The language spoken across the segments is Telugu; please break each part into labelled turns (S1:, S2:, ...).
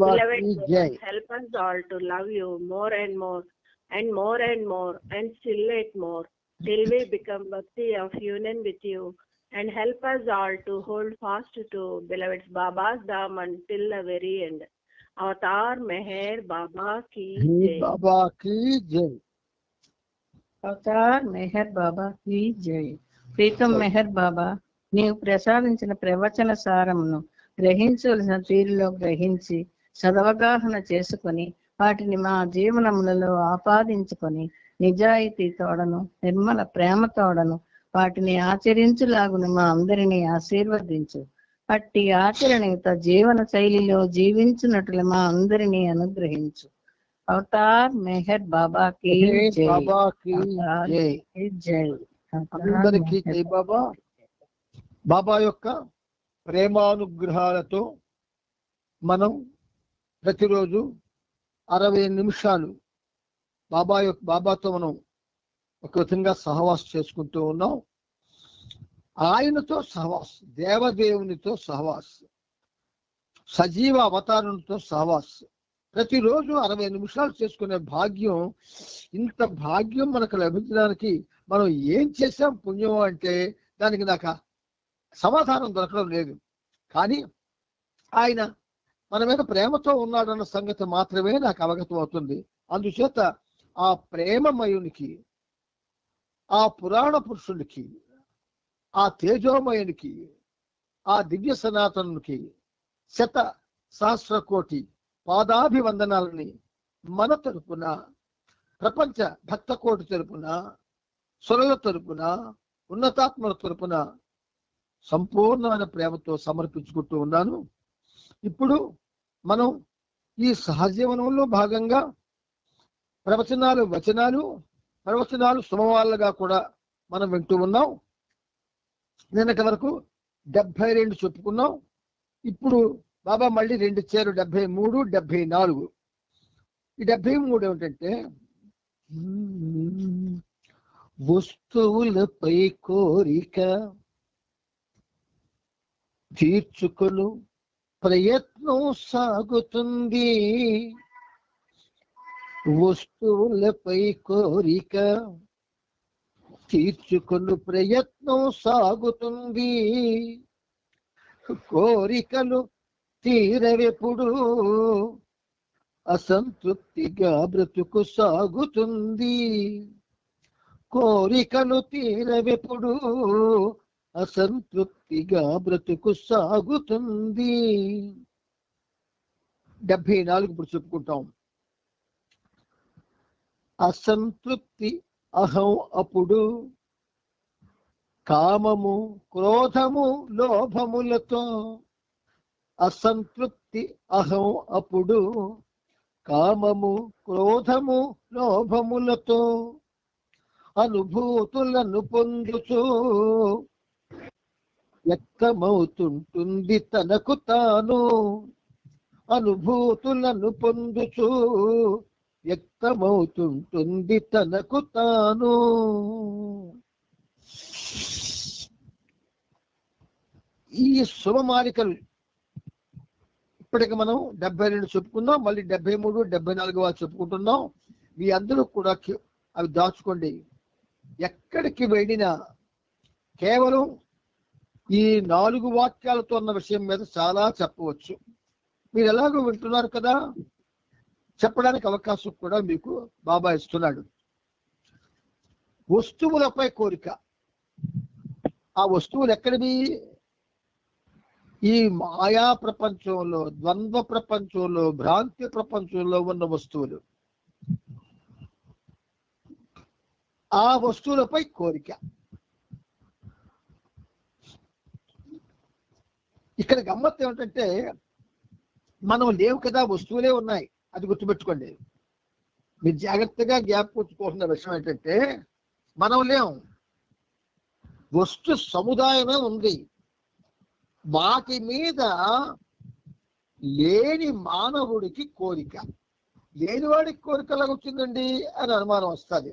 S1: Beloved Jesus, help us all to love you more and more and more and more and still yet more till we become worthy of union with you, and help us all to hold fast to beloved Baba's Dham until the very end. Avatar Meher Baba ki jai.
S2: Baba ki jai.
S3: Avatar Meher Baba కీ జై. ప్రీతం మెహర్ బాబా, నీవు ప్రసాదించిన ప్రవచన సారమును గ్రహించవలసిన తీరులో గ్రహించి సదవగాహన చేసుకొని వాటిని మా జీవనములలో ఆపాదించుకొని నిజాయితీ తోడను నిర్మల ప్రేమ తోడను వాటిని ఆచరించులాగును మా అందరినీ ఆశీర్వదించు. అట్టి ఆచరణయుత జీవన శైలిలో జీవించినట్లు మా అందరినీ అనుగ్రహించు. అవతార్ మెహర్ బాబా కి జై.
S2: బాబా కి జై.
S3: జై.
S2: అందరికీ జై బాబా. బాబా యొక్క ప్రేమానుగ్రహాలతో మనం ప్రతిరోజు 60 నిమిషాలు బాబాతో మనం ఒక విధంగా సహవాసం చేసుకుంటూ ఉన్నాం. ఆయనతో సహవాసం, దేవదేవునితో సహవాసం, సజీవ అవతారంతో సహవాసం ప్రతిరోజు 60 నిమిషాలు చేసుకునే భాగ్యం, ఇంత భాగ్యం మనకు లభించడానికి మనం ఏం చేసాం పుణ్యం అంటే దానికి నాకు సమాధానం దొరకడం లేదు. కానీ ఆయన మన మీద ప్రేమతో ఉన్నాడన్న సంగతి మాత్రమే నాకు అవగతం అవుతుంది. అందుచేత ఆ ప్రేమమయునికి, ఆ పురాణ పురుషునికి, ఆ తేజోమయునికి, ఆ దివ్య సనాతనునికి 100,000,000,000 పాదాభివందనాలని మన తరపున, ప్రపంచ భక్త కోటి తరపున, సురల తరపున, ఉన్నతాత్మల తరపున సంపూర్ణమైన ప్రేమతో సమర్పించుకుంటూ ఉన్నాను. ఇప్పుడు మనం ఈ సహజీవనంలో భాగంగా ప్రవచనాలు సుమవాళ్ళగా కూడా మనం వింటూ ఉన్నాం. నిన్నటి వరకు 72 చెప్పుకున్నాం. ఇప్పుడు బాబా మళ్ళీ 2 చేరు 73, 74. ఈ 73 ఏమిటంటే, వస్తువులపై కోరిక తీర్చుకొను ప్రయత్నం సాగుతుంది. వస్తువులపై కోరిక తీర్చుకొను ప్రయత్నం సాగుతుంది. కోరికలు తీరవెప్పుడు అసంతృప్తిగా బ్రతుకు సాగుతుంది. కోరికలు తీరవెప్పుడు అసంతృప్తిగా బ్రతుకు సాగుతుంది. 74 ఇప్పుడు చెప్పుకుంటాం. అసంతృప్తి అహం అప్పుడు కామము క్రోధము లోభములతో. అసంతృప్తి అహం అప్పుడు కామము క్రోధము లోభములతో అనుభూతులను పొందుచు వ్యక్తమవుతుంటుంది తనకు తాను. అనుభూతులను పొందుచు వ్యక్తమవుతుంటుంది తనకు తాను. ఈ శుభమాలికలు ఇప్పటికి మనం 72 చెప్పుకున్నాం. మళ్ళీ 73, 74 చెప్పుకుంటున్నాం. మీ అందరూ కూడా అవి దాచుకోండి. ఎక్కడికి వెళ్ళినా కేవలం ఈ 4 వాక్యాలతో ఉన్న విషయం మీద చాలా చెప్పవచ్చు. మీరు ఎలాగో వింటున్నారు కదా, చెప్పడానికి అవకాశం కూడా మీకు బాబా ఇస్తున్నాడు. వస్తువులపై కోరిక. ఆ వస్తువులు ఎక్కడివి? ఈ మాయా ప్రపంచంలో, ద్వంద్వ ప్రపంచంలో, భ్రాంతి ప్రపంచంలో ఉన్న వస్తువులు. ఆ వస్తువులపై కోరిక. ఇక్కడ గమ్మత్తు ఏమిటంటే, మనం లేవు కదా, వస్తువులే ఉన్నాయి. అది గుర్తుపెట్టుకోండి. మీరు జాగ్రత్తగా జ్ఞాపకం విషయం ఏంటంటే, మనం లేవు, వస్తు సముదాయమే ఉంది. వాటి మీద లేని మానవుడికి కోరిక. లేనివాడికి కోరిక ఎలా వచ్చిందండి అని అనుమానం వస్తుంది.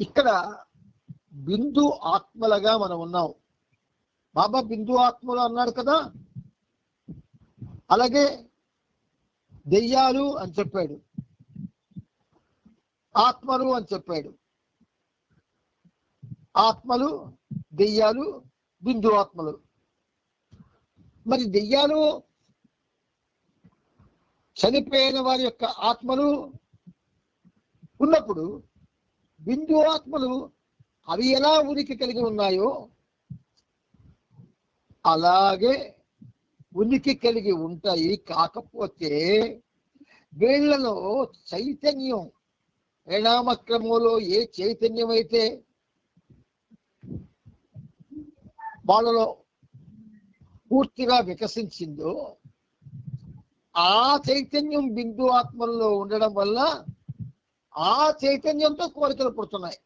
S2: ఇక్కడ బిందు ఆత్మలుగా మనం ఉన్నాం. బాబా బిందు ఆత్మలు అన్నాడు కదా. అలాగే దెయ్యాలు అని చెప్పాడు, ఆత్మలు అని చెప్పాడు. ఆత్మలు, దెయ్యాలు, బిందు ఆత్మలు. మరి దెయ్యాలు, చనిపోయిన వారి యొక్క ఆత్మలు ఉన్నప్పుడు బిందు ఆత్మలు అవి ఎలా ఉనికి కలిగి ఉన్నాయో అలాగే ఉనికి కలిగి ఉంటాయి. కాకపోతే వీళ్ళలో చైతన్యం, పరిణామక్రమంలో ఏ చైతన్యం అయితే వాళ్ళలో పూర్తిగా వికసించిందో ఆ చైతన్యం బిందు ఆత్మల్లో ఉండడం వల్ల ఆ చైతన్యంతో కోరికలు పుడుతున్నాయి.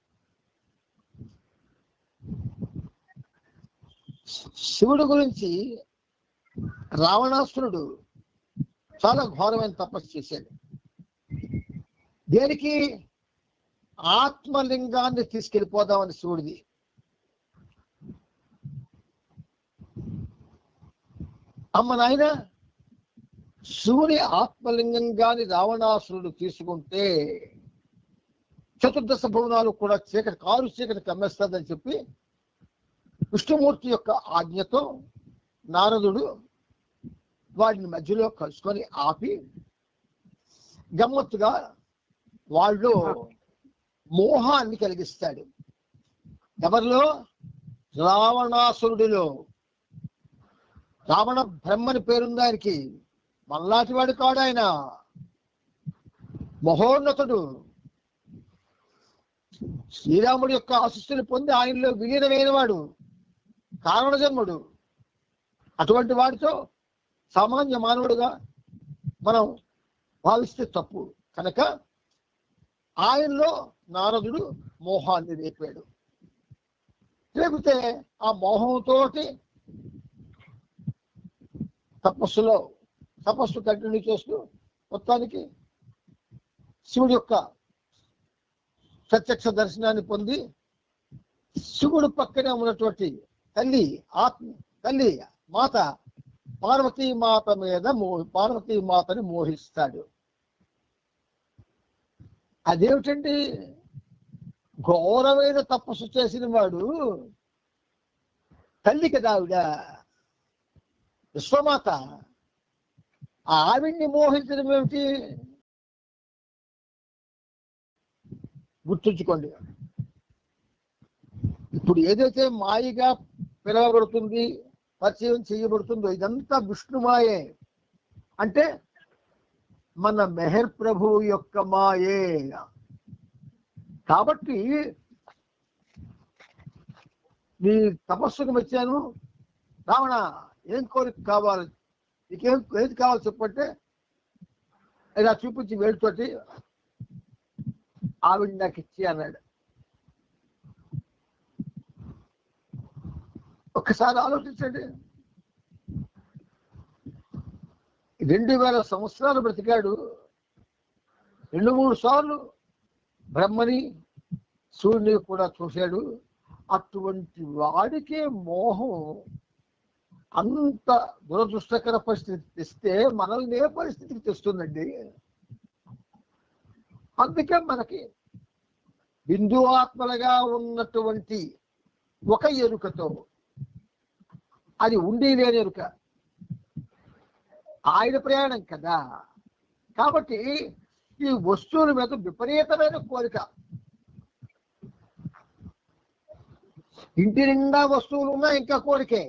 S2: శివుడు గురించి రావణాసురుడు చాలా ఘోరమైన తపస్సు చేశాడు. దేనికి? ఆత్మలింగాన్ని తీసుకెళ్ళిపోదామని శివుడిది. అమ్మ నాయన, శివుని ఆత్మలింగంగాని రావణాసురుడు తీసుకుంటే చతుర్దశ భువనాలు కూడా చీకటి, కారు చీకటి కమ్మేస్తుందని చెప్పి విష్ణుమూర్తి యొక్క ఆజ్ఞతో నారదుడు వాడిని మధ్యలో కలుసుకొని ఆపి గమ్మత్తుగా వాళ్ళు మోహాన్ని కలిగిస్తాడు. ఎవరిలో? రావణాసురుడిలో. రావణ బ్రహ్మని పేరుంది ఆయనకి. మల్లాటి వాడు కాడు ఆయన, మహోన్నతుడు. శ్రీరాముడి యొక్క ఆశీస్సులు పొంది ఆయనలో విలీనమైన వాడు, కారణ జన్ముడు. అటువంటి వాడితో సామాన్య మానవుడిగా మనం భావిస్తే తప్పు. కనుక ఆయనలో నారదుడు మోహాన్ని రేపాడు. రేపితే ఆ మోహంతో తపస్సు కంటిన్యూ చేస్తూ మొత్తానికి శివుడి యొక్క ప్రత్యక్ష దర్శనాన్ని పొంది శివుడు పక్కనే ఉన్నటువంటి తల్లి మాత పార్వతీమాతని మోహిస్తాడు. అదేమిటండి, ఘోరమైన తపస్సు చేసిన వాడు తల్లి కదా ఆవిడ, విశ్వమాత. ఆవిడ్ని మోహించడం ఏమిటి? గుర్తుంచుకోండి. ఇప్పుడు ఏదైతే మాయగా పిలవబడుతుంది, పరిచయం చేయబడుతుందో ఇదంతా విష్ణుమాయే. అంటే మన మెహర్ ప్రభు యొక్క మాయే. కాబట్టి నీ తపస్సుకు వచ్చాను, రావణ ఏం కోరిక కావాలి, ఏది కావాలి చెప్పంటే ఇలా చూపించి వేడితోటి ఆవిడ నాకు ఇచ్చి అన్నాడు. ఒక్కసారి ఆలోచించండి. 2000 సంవత్సరాలు బ్రతికాడు. 2-3 సార్లు బ్రహ్మని సూర్యుని కూడా చూశాడు. అటువంటి వాడికే మోహం అంత దురదృష్టకర పరిస్థితి తెస్తే మనల్ని ఏ పరిస్థితికి తెస్తుందండి? అందుకే మనకి బిందు ఆత్మలుగా ఉన్నటువంటి ఒక ఎరుకతో, అది ఉండి లేని ఎరుక, ఆయన ప్రయాణం కదా. కాబట్టి ఈ వస్తువుల మీద విపరీతమైన కోరిక. ఇంటి నిండా వస్తువులు ఉన్నా ఇంకా కోరికే.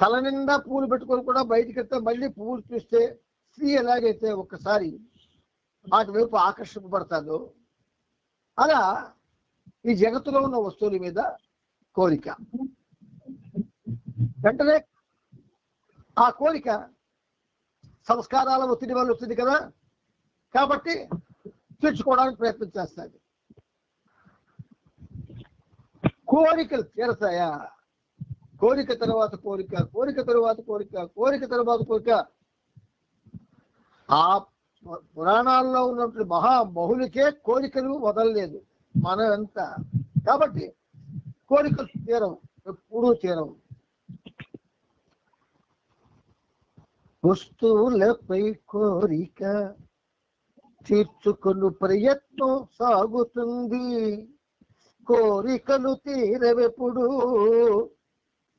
S2: తల నిండా పూలు పెట్టుకొని కూడా బయటికి వెళ్తే మళ్ళీ పువ్వులు చూస్తే స్త్రీ ఎలాగైతే ఒక్కసారి వాటి వైపు ఆకర్షింపబడతాదో అలా ఈ జగత్తులో ఉన్న వస్తువుల మీద కోరిక. వెంటనే ఆ కోరిక సంస్కారాల ఒత్తిడి వల్ల వచ్చింది కదా, కాబట్టి తీర్చుకోవడానికి ప్రయత్నం చేస్తాడు. కోరికలు తీరతాయా? కోరిక తర్వాత కోరిక, కోరిక తర్వాత కోరిక, కోరిక తర్వాత కోరిక. ఆ పురాణాల్లో ఉన్నటువంటి మహాబహులకే కోరికలు వదలలేదు, మనం ఎంత. కాబట్టి కోరికలు తీరవు, ఎప్పుడూ తీరవు. వస్తువులపై కోరిక తీర్చుకొను ప్రయత్నం సాగుతుంది. కోరికలు తీరవెప్పుడు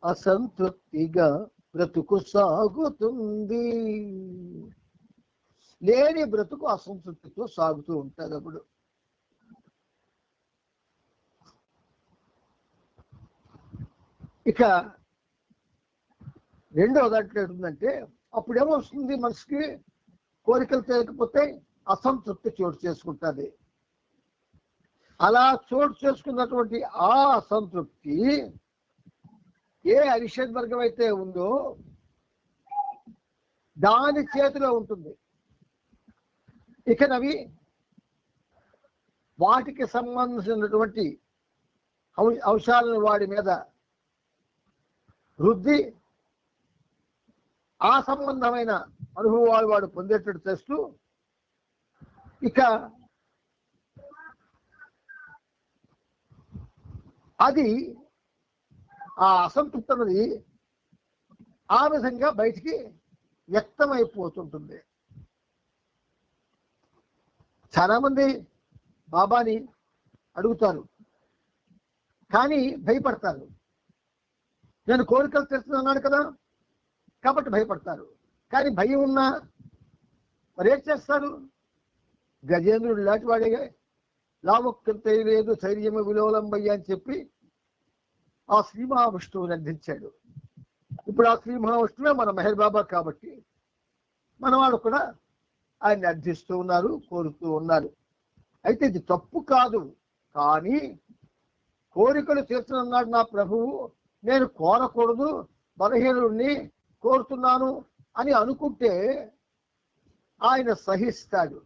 S2: అసంతృప్తిగా బ్రతుకు సాగుతుంది. లేని బ్రతుకు అసంతృప్తితో సాగుతూ ఉంటుంది. అప్పుడు ఇక రెండో దాంట్లో ఏంటంటే, అప్పుడేమొస్తుంది, మనసుకి కోరికలు తీరకపోతే అసంతృప్తి చోటు చేసుకుంటుంది. అలా చోటు చేసుకున్నటువంటి ఆ అసంతృప్తి ఏ అరిషడ్ వర్గం అయితే ఉందో దాని చేతిలో ఉంటుంది. ఇకనవి వాటికి సంబంధించినటువంటి అంశాలను వాడి మీద వృద్ధి, ఆ సంబంధమైన అనుభవాలు వాడు పొందేటట్టు చేస్తూ, ఇక అది ఆ అసంతృప్తి అన్నది ఆ విధంగా బయటికి వ్యక్తమైపోతుంటుంది. చాలా మంది బాబాని అడుగుతారు, కానీ భయపడతారు. నేను కోరికలు తెస్తున్నాను కదా కాబట్టి భయపడతారు. కానీ భయం ఉన్నా మరేం చేస్తారు? గజేంద్రుడు లాంటి వాడే, లావొక్కం తెలియలేదు ధైర్యము విలోలంబయ్య అని చెప్పి ఆ శ్రీ మహావిష్ణువుని అందించాడు. ఇప్పుడు ఆ శ్రీ మహావిష్ణువే మన మెహర్ బాబా కాబట్టి మన వాళ్ళు కూడా ఆయన్ని అర్థిస్తూ ఉన్నారు, కోరుతూ ఉన్నారు. అయితే ఇది తప్పు కాదు. కానీ కోరికలు తీర్చనున్నాడు నా ప్రభువు, నేను కోరకూడదు, బలహీనుడిని కోరుతున్నాను అని అనుకుంటే ఆయన సహిస్తాడు.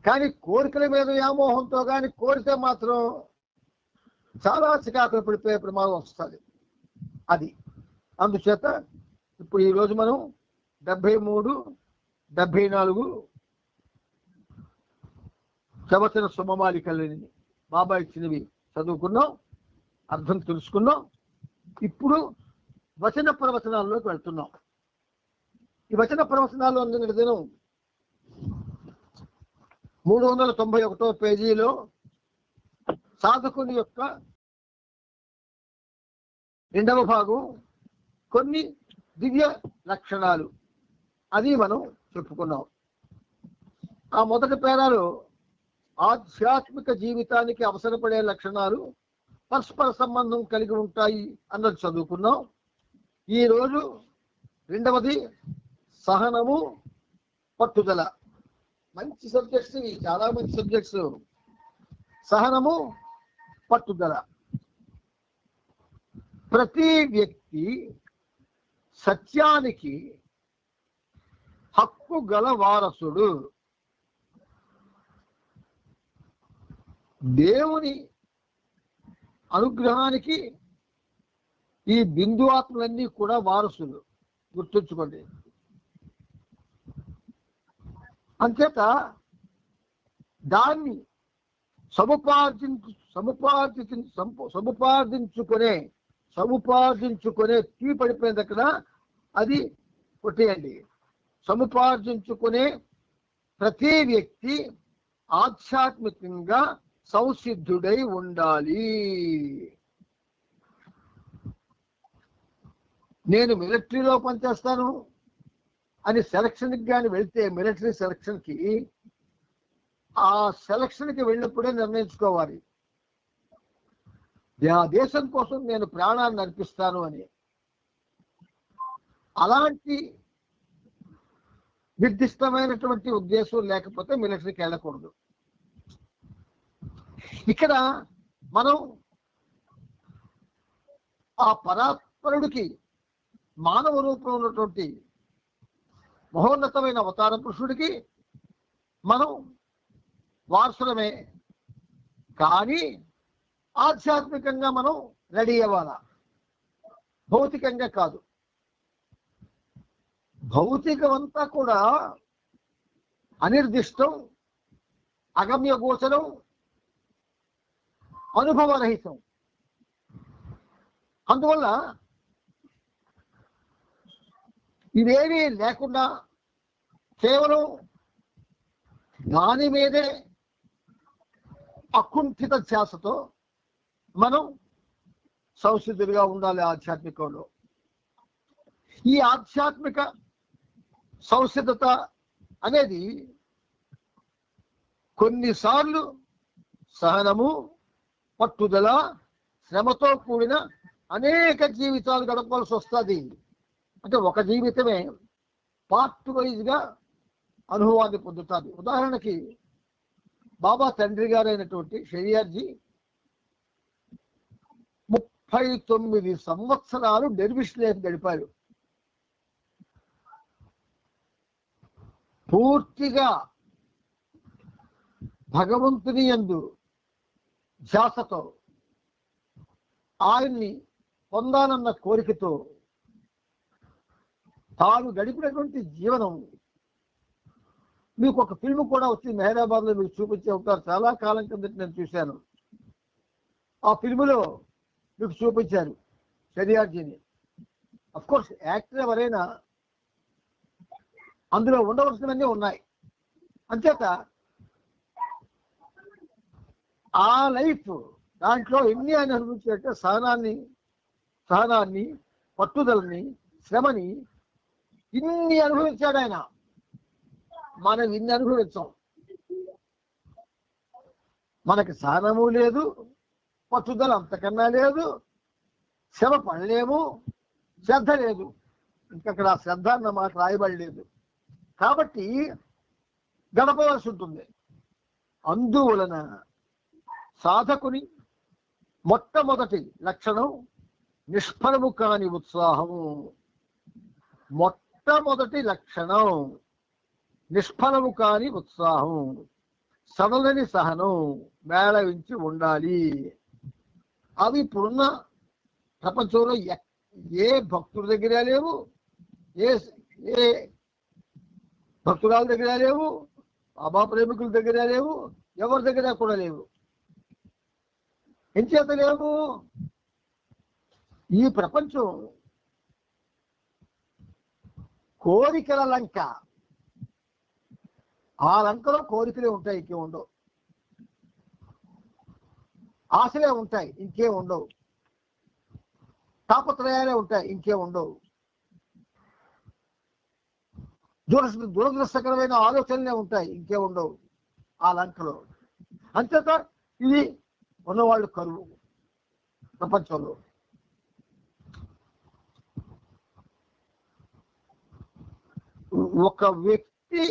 S2: కానీ కోరికల మీద వ్యామోహంతో కానీ కోరితే మాత్రం చాలా చికాకులు పడిపోయే ప్రమాదం వస్తుంది. అది అందుచేత ఇప్పుడు ఈరోజు మనం 73, 74 ప్రవచన సుమమాలికలని బాబా ఇచ్చినవి చదువుకున్నాం, అర్థం తెలుసుకున్నాం. ఇప్పుడు వచన ప్రవచనాల్లోకి వెళ్తున్నాం. ఈ వచన ప్రవచనాల్లో నిన్నటి దినం 391వ పేజీలో సాధకుని యొక్క 2వ భాగం కొన్ని దివ్య లక్షణాలు అది మనం చెప్పుకున్నాం. ఆ మొదటి పేరాలో ఆధ్యాత్మిక జీవితానికి అవసరపడే లక్షణాలు పరస్పర సంబంధం కలిగి ఉంటాయి అన్నది చదువుకున్నాం. ఈరోజు రెండవది సహనము, పట్టుదల. మంచి సబ్జెక్ట్స్ ఇవి, చాలా మంచి సబ్జెక్ట్స్. సహనము, పట్టుదల. ప్రతి వ్యక్తి సత్యానికి హక్కు గల వారసుడు. దేవుని అనుగ్రహానికి ఈ బిందు ఆత్మలన్నీ కూడా వారసులు, గుర్తుంచుకోండి. అంచేత దాన్ని సముపార్జించుకునే తీ పడిపోయింది అక్కడ, అది కొట్టేయండి. సముపార్జించుకునే ప్రతి వ్యక్తి ఆధ్యాత్మికంగా సంసిద్ధుడై ఉండాలి. నేను మిలిటరీలో పనిచేస్తాను అని సెలక్షన్కి కానీ వెళ్తే, మిలిటరీ సెలక్షన్కి, ఆ సెలక్షన్కి వెళ్ళినప్పుడే నిర్ణయించుకోవాలి, దేశం కోసం నేను ప్రాణాన్ని అర్పిస్తాను అని. అలాంటి నిర్దిష్టమైనటువంటి ఉద్దేశం లేకపోతే మిలిటరీకి వెళ్ళకూడదు. ఇక్కడ మనం ఆ పరాత్పరుడికి మానవ రూపంలో ఉన్నటువంటి మహోన్నతమైన అవతార పురుషుడికి మనం వారసులమే. కానీ ఆధ్యాత్మికంగా మనం రెడీ అవ్వాలా, భౌతికంగా కాదు. భౌతికం అంతా కూడా అనిర్దిష్టం, అగమ్య గోచరం, అనుభవరహితం. అందువల్ల ఇవేమీ లేకుండా కేవలం దాని మీదే అకుంఠిత ధ్యాసతో మనం సంసిద్ధులుగా ఉండాలి ఆధ్యాత్మికంలో. ఈ ఆధ్యాత్మిక సంసిద్ధత అనేది కొన్నిసార్లు సహనము, పట్టుదల, శ్రమతో కూడిన అనేక జీవితాలు గడపవలసి వస్తుంది. అంటే ఒక జీవితమే పార్ట్ వైజ్గా అనుభవాన్ని పొందుతుంది. ఉదాహరణకి బాబా తండ్రి గారైనటువంటి షెరియార్జీ 39 సంవత్సరాలు డెర్విష్ లైఫ్ గడిపారు. పూర్తిగా భగవంతుని యందు ధ్యాసతో, ఆయన్ని పొందాలన్న కోరికతో తాను గడిపినటువంటి జీవనం. మీకు ఒక ఫిల్మ్ కూడా వచ్చి మెహరాబాద్ లో మీకు చూపించే ఉంటారు. చాలా కాలం కిందట నేను చూశాను. ఆ ఫిల్ములో మీకు చూపించారు షెరియార్జీని. అఫ్ కోర్స్ యాక్టర్ ఎవరైనా అందులో ఉండవలసినవన్నీ ఉన్నాయి. అంచేత ఆ లైఫ్ దాంట్లో ఎన్ని ఆయన అనుభవించారంటే సహనాన్ని, పట్టుదలని, శ్రమని ఇన్ని అనుభవించాడు ఆయన. మనం ఇన్ని అనుభవించాం. మనకి సహనము లేదు, పట్టుదల అంతకన్నా లేదు, శ్రమ పడలేము, శ్రద్ధ లేదు. ఇంకక్కడ ఆ శ్రద్ధ అన్న మాట రాయబడలేదు. కాబట్టి గడపవలసి ఉంటుంది. అందువలన సాధకుని మొట్టమొదటి లక్షణం నిష్ఫలము కాని ఉత్సాహము. మొట్టమొదటి లక్షణం నిష్ఫలము కాని ఉత్సాహం, సడలని సహనం మేళవించి ఉండాలి. అవి ఇప్పుడున్న ప్రపంచంలో ఏ భక్తుల దగ్గర లేవు, ఏ భక్తురాల దగ్గర లేవు, బాబా ప్రేమికుల దగ్గర లేవు, ఎవరి దగ్గర కూడా లేవు. ఎంచేత లేవు? ఈ ప్రపంచం కోరికల లంక. ఆ లంకలో కోరికలే ఉంటాయి, ఇంకే ఉండవు. ఆశలే ఉంటాయి, ఇంకే ఉండవు. తాపత్రయాలే ఉంటాయి, ఇంకే ఉండవు. దురదృష్టకరమైన ఆలోచనలే ఉంటాయి, ఇంకే ఉండవు ఆ లంకలో. అంతేత ఇది ఉన్నవాళ్ళు కరువు ప్రపంచంలో. ఒక వ్యక్తి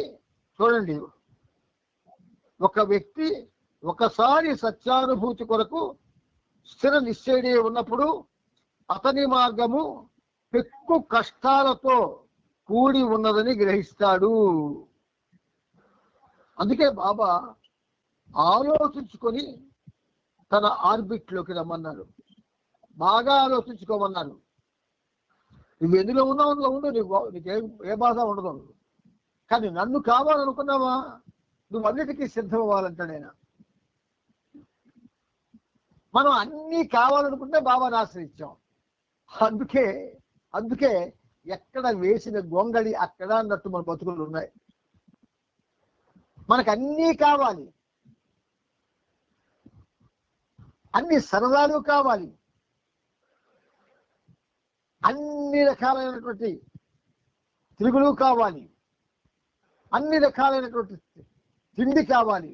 S2: చూడండి, ఒక వ్యక్తి ఒకసారి సత్యానుభూతి కొరకు స్థిర నిశ్చయుడే ఉన్నప్పుడు అతని మార్గము ఎక్కువ కష్టాలతో కూడి ఉన్నదని గ్రహిస్తాడు. అందుకే బాబా ఆలోచించుకొని తన ఆర్బిట్లోకి రమ్మన్నారు. బాగా ఆలోచించుకోమన్నారు. నువ్వు ఎందులో ఉన్నావు అందులో ఉండు, నీకు ఏ బాధ ఉండదు. కానీ నన్ను కావాలనుకున్నావా, నువ్వు అన్నిటికీ సిద్ధం అవ్వాలంటాడు ఆయన. మనం అన్నీ కావాలనుకుంటే బాబాని ఆశ్రయించాం. అందుకే ఎక్కడ వేసిన గొంగళి అక్కడ అన్నట్టు మన బతుకులు ఉన్నాయి. మనకు అన్నీ కావాలి, అన్ని సరదాలు కావాలి, అన్ని రకాలైనటువంటి తిరుగులు కావాలి, అన్ని రకాలైనటువంటి తిండి కావాలి,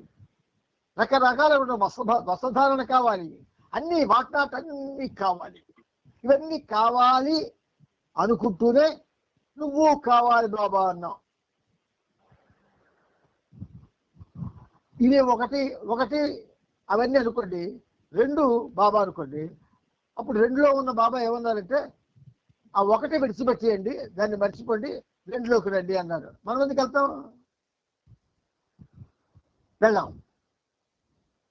S2: రకరకాలైన వస్త్రధారణ కావాలి, అన్ని వాటినాటన్నీ కావాలి. ఇవన్నీ కావాలి అనుకుంటూనే నువ్వు కావాలి బాబా అన్నావు. ఇది ఒకటి అవన్నీ అనుకోండి, 2 బాబా అనుకోండి. అప్పుడు 2లో ఉన్న బాబా ఏమన్నారంటే, ఆ 1 విడిచిపెట్టేయండి, దాన్ని మర్చిపోండి, 2లోకి రండి అన్నారు. మనం ఎందుకు వెళ్తాం? వెళ్ళాం.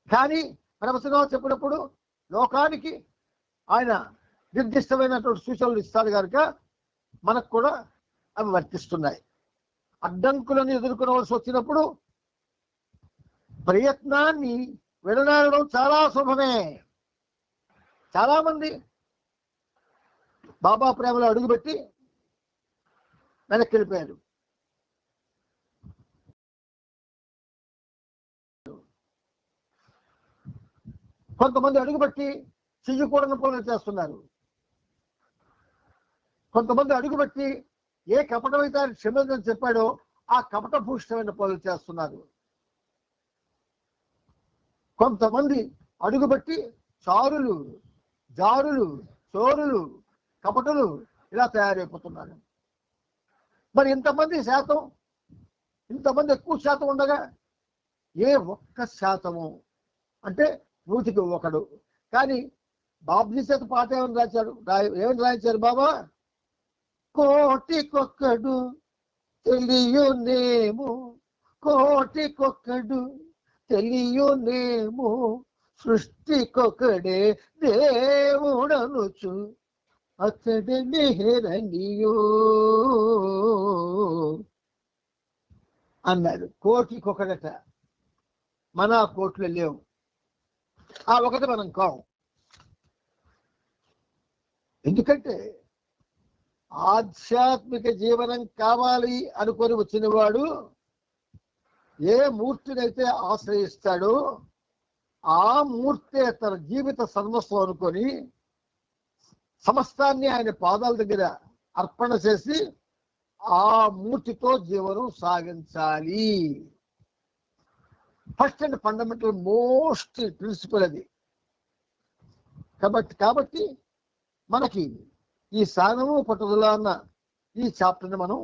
S2: కానీ ప్రవచనం చెప్పినప్పుడు లోకానికి ఆయన నిర్దిష్టమైనటువంటి సూచనలు ఇస్తారు కనుక మనకు కూడా అవి వర్తిస్తున్నాయి. అడ్డంకులను ఎదుర్కొనవలసి వచ్చినప్పుడు ప్రయత్నాన్ని విడనాడడం చాలా శుభమే. చాలా మంది బాబా ప్రేమలో అడుగుపెట్టి వెనక్కి వెళ్ళిపోయారు. కొంతమంది అడుగుబట్టి చెయ్యకూడని పనులు చేస్తున్నారు. కొంతమంది అడుగుబట్టి ఏ కపటమైతే ఆయన క్షమించని చెప్పాడో ఆ కపటభూషితమైన పనులు చేస్తున్నారు. కొంతమంది అడుగుబట్టి చారులు, జారులు, చోరులు, కపటలు ఇలా తయారైపోతున్నారు. మరి ఇంతమంది ఎక్కువ శాతం ఉండగా ఏ ఒక్క శాతము అంటే 100కి 1. కానీ బాబుజీ చేత పాట ఏమని రాయించారు బాబా? కోటికొక్కడు తెలియనేమో, కోటికొక్కడు తెలియనేమో, సృష్టికొక్కడే దేవుడనుచు అతడే మెహరనియో అన్నాడు. కోటికొకడట. మన కోట్లు లేవు, ఆ ఒకటి మనం కావు. ఎందుకంటే ఆధ్యాత్మిక జీవనం కావాలి అనుకొని వచ్చిన వాడు ఏ మూర్తినైతే ఆశ్రయిస్తాడో ఆ మూర్తే తన జీవిత సర్వస్వం అనుకొని సమస్తాన్ని ఆయన పాదాల దగ్గర అర్పణ చేసి ఆ మూర్తితో జీవనం సాగించాలి. First and fundamental most principle అది. కాబట్టి మనకి ఈ సాధనము పట్టుదల అన్న ఈ చాప్టర్ని మనం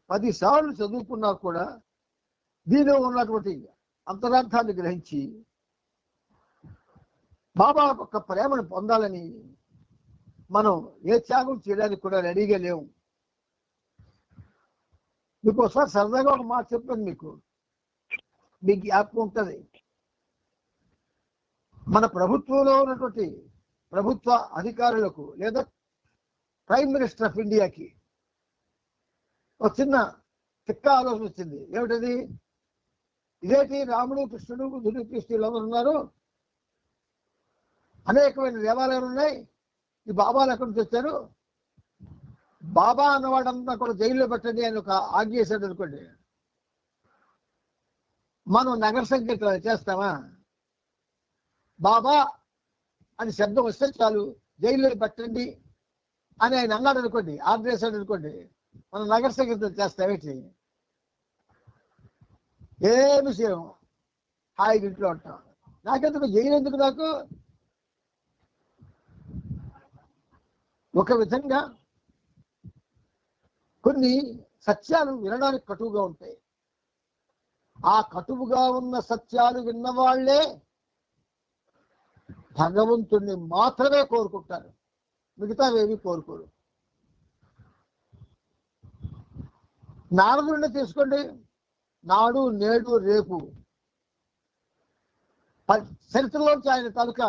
S2: 10 సార్లు చదువుకున్నా కూడా దీనిలో ఉన్నటువంటి అంతరార్థాన్ని గ్రహించి బాబా యొక్క ప్రేమను పొందాలని మనం ఏ త్యాగం చేయడానికి కూడా రెడీగా లేవు. మీకు ఒకసారి సరదాగా ఒక మాట చెప్పాను, మీకు జ్ఞాపకం ఉంటుంది. మన ప్రభుత్వంలో ఉన్నటువంటి ప్రభుత్వ అధికారులకు లేదా ప్రైమ్ మినిస్టర్ ఆఫ్ ఇండియాకి ఒక చిన్న తిక్క ఆలోచన వచ్చింది. ఏమిటది? ఇదేంటి రాముడు, కృష్ణుడు, బుద్ధుడు, క్రీస్తులు ఎవరు ఉన్నారు, అనేకమైన దేవాలయాలు ఉన్నాయి, ఈ బాబాలు ఎక్కడి నుంచి వచ్చారు, బాబా అన్నవాడంతా కూడా జైల్లో పెట్టండి అని ఒక ఆజ్ఞ చేశాడు అనుకోండి. మనం నగర సంకీర్తన చేస్తామా? బాబా అని శబ్దం వస్తే చాలు జైల్లో పెట్టండి అని ఆయన అన్నాడు అనుకోండి, ఆర్డర్ చేశాడు అనుకోండి, మనం నగర సంకీర్తన చేస్తామేంటి? ఏమి చేయం, హాయిగా ఇంట్లో ఉంటాం. నాకెందుకు జైలు ఎందుకు? నాకు ఒక విధంగా కొన్ని సత్యాలు వినడానికి కటువుగా ఉంటాయి. ఆ కటువుగా ఉన్న సత్యాలు విన్నవాళ్లే భగవంతుణ్ణి మాత్రమే కోరుకుంటారు, మిగతావేమీ కోరుకోరు. నారదుడిని తీసుకోండి, నాడు నేడు రేపు చరిత్రలోంచి ఆయన తాలూకా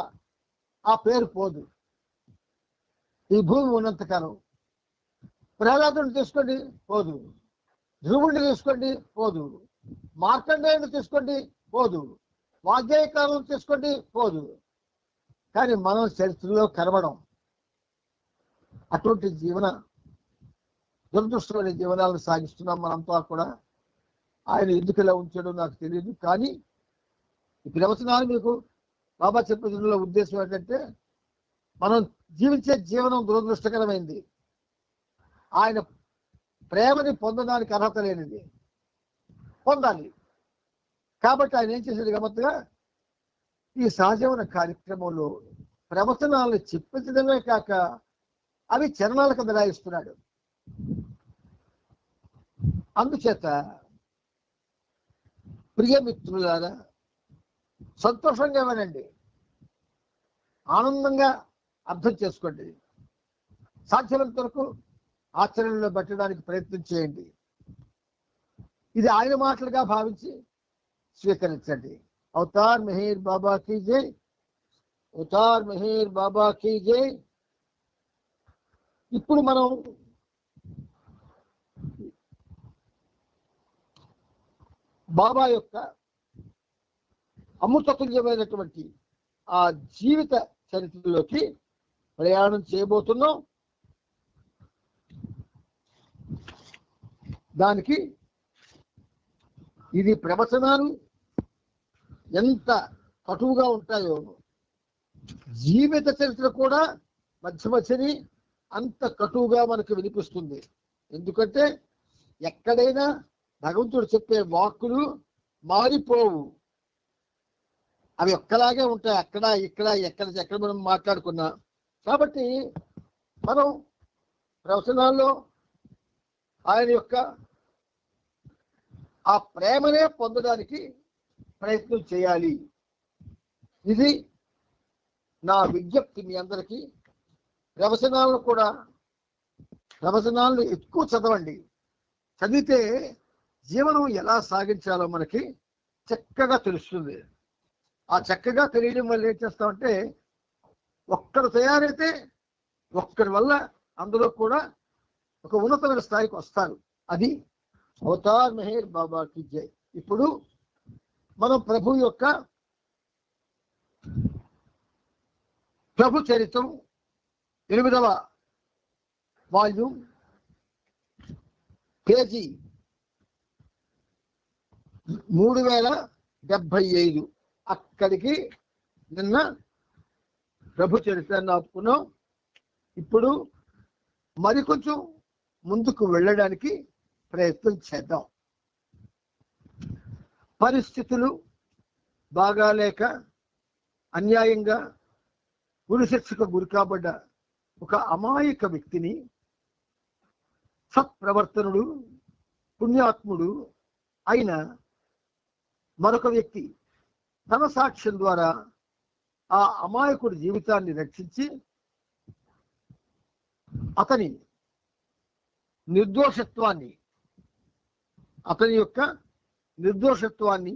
S2: ఆ పేరు పోదు ఈ భూమి ఉన్నంతకాలం. ప్రహ్లాదుని తీసుకోండి పోదు, ధ్రువుడిని తీసుకోండి పోదు, మార్కండేయుని తీసుకోండి పోదు, వాగ్గేయకాలను తీసుకోండి పోదు. కానీ మనం చరిత్రలో కనబడం. అటువంటి దురదృష్టమైన జీవనాలను సాగిస్తున్నాం మనంతా కూడా. ఆయన ఎందుకు ఇలా ఉంచాడో నాకు తెలియదు. కానీ ఈ ప్రవచనాలు మీకు బాబా చెప్పే ఉద్దేశం ఏంటంటే, మనం జీవించే జీవనం దురదృష్టకరమైంది, ఆయన ప్రేమని పొందడానికి అర్హత లేనిది, పొందాలి. కాబట్టి ఆయన ఏం చేశాడు గమ్మత్తుగా, ఈ సహజీవన కార్యక్రమంలో ప్రవచనాలను చెప్పించడమే కాక అవి చరణాల కింద రాయిస్తున్నాడు. అందుచేత ప్రియమిత్రులారా, సంతోషంగా వినండి, ఆనందంగా అర్థం చేసుకోండి, సాధ్యమైనంత వరకు ఆచరణలో పెట్టడానికి ప్రయత్నం చేయండి. ఇది ఆయన మాటలుగా భావించి స్వీకరించండి. అవతార్ మెహర్ బాబా కీ జై, అవతార్ మెహర్ బాబా కీ జై. ఇప్పుడు మనం బాబా యొక్క అమృతతుల్యమైనటువంటి ఆ జీవిత చరిత్రలోకి ప్రయాణం చేయబోతున్నాం. దానికి ఇది ప్రవచనాలు ఎంత కటువుగా ఉంటాయో జీవిత చరిత్ర కూడా మధ్య మధ్యని అంత కటువుగా మనకు వినిపిస్తుంది. ఎందుకంటే ఎక్కడైనా భగవంతుడు చెప్పే వాక్కులు మారిపోవు, అవి ఒక్కలాగే ఉంటాయి. అక్కడ ఇక్కడ ఎక్కడ మనం మాట్లాడుకున్నా. కాబట్టి మనం ప్రవచనాల్లో ఆయన యొక్క ఆ ప్రేమనే పొందడానికి ప్రయత్నం చేయాలి. ఇది నా విజ్ఞప్తి మీ అందరికీ. ప్రవచనాలను ఎక్కువ చదవండి. చదివితే జీవనం ఎలా సాగించాలో మనకి చక్కగా తెలుస్తుంది. ఆ చక్కగా తెలియడం వల్ల ఏం చేస్తామంటే ఒక్కరు తయారైతే ఒక్కరి వల్ల అందులో కూడా ఒక ఉన్నతమైన స్థాయికి వస్తారు. అది అవతార్ మెహర్ బాబాకి జై. ఇప్పుడు మనం ప్రభు చరిత్రం 8వ వాల్యూమ్ పేజీ 3075 అక్కడికి నిన్న ప్రభు చరిత్రను ఆపుకున్నాం. ఇప్పుడు మరికొంచెం ముందుకు వెళ్ళడానికి ప్రయత్నం చేద్దాం. పరిస్థితులు బాగాలేక అన్యాయంగా ఉరిశిక్షకు గురి కాబడ్డ ఒక అమాయక వ్యక్తిని సత్ప్రవర్తనుడు పుణ్యాత్ముడు అయిన మరొక వ్యక్తి తన సాక్ష్యం ద్వారా ఆ అమాయకుడి జీవితాన్ని రక్షించి అతని యొక్క నిర్దోషత్వాన్ని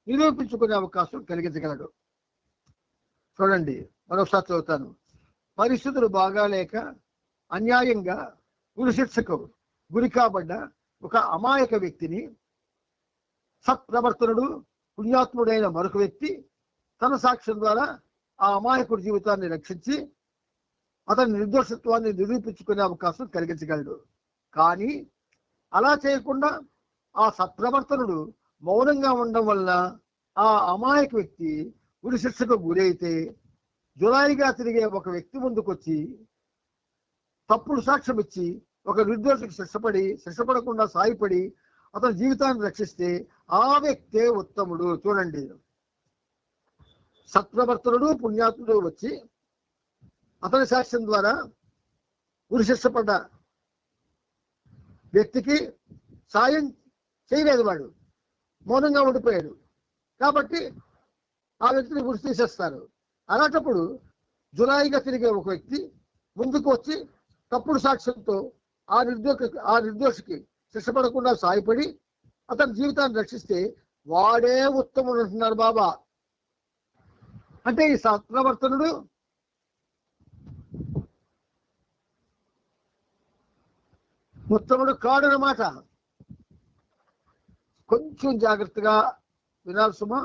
S2: నిరూపించుకునే అవకాశం కలిగించగలడు. చూడండి, మరోసారి చదువుతాను. పరిస్థితులు బాగాలేక అన్యాయంగా ఉరిశిక్షకు గురి కాబడ్డ ఒక అమాయక వ్యక్తిని సత్ప్రవర్తనుడు పుణ్యాత్ముడైన మరొక వ్యక్తి తన సాక్ష్యం ద్వారా ఆ అమాయకుడి జీవితాన్ని రక్షించి అతని నిర్దోషత్వాన్ని నిరూపించుకునే అవకాశం కలిగించగలడు. కానీ అలా చేయకుండా ఆ సత్ప్రవర్తనుడు మౌనంగా ఉండడం వల్ల ఆ అమాయక వ్యక్తి ఉరిశిక్షకు గురైతే జులాయిగా తిరిగే ఒక వ్యక్తి ముందుకొచ్చి తప్పుడు సాక్ష్యం ఇచ్చి ఒక నిర్దోషికి శిక్షపడకుండా సాయపడి అతని జీవితాన్ని రక్షిస్తే ఆ వ్యక్తే ఉత్తముడు. చూడండి, సత్ప్రవర్తనుడు పుణ్యాత్ముడు వచ్చి అతని సాక్ష్యం ద్వారా ఉరిశిక్షపడ్డ వ్యక్తికి సాయం చేయలేదు, వాడు మౌనంగా ఉండిపోయాడు. కాబట్టి ఆ వ్యక్తిని ఉరి తీసేస్తారు. అలాంటప్పుడు జులాయిగా తిరిగే ఒక వ్యక్తి ముందుకు వచ్చి తప్పుడు సాక్ష్యంతో ఆ నిర్దోషికి శిక్షపడకుండా సాయపడి అతని జీవితాన్ని రక్షిస్తే వాడే ఉత్తముడు అంటున్నారు బాబా. అంటే ఈ సత్ప్రవర్తనుడు ఉత్తముడు కాడనమాట. కొంచెం జాగ్రత్తగా వినాలి సుమా.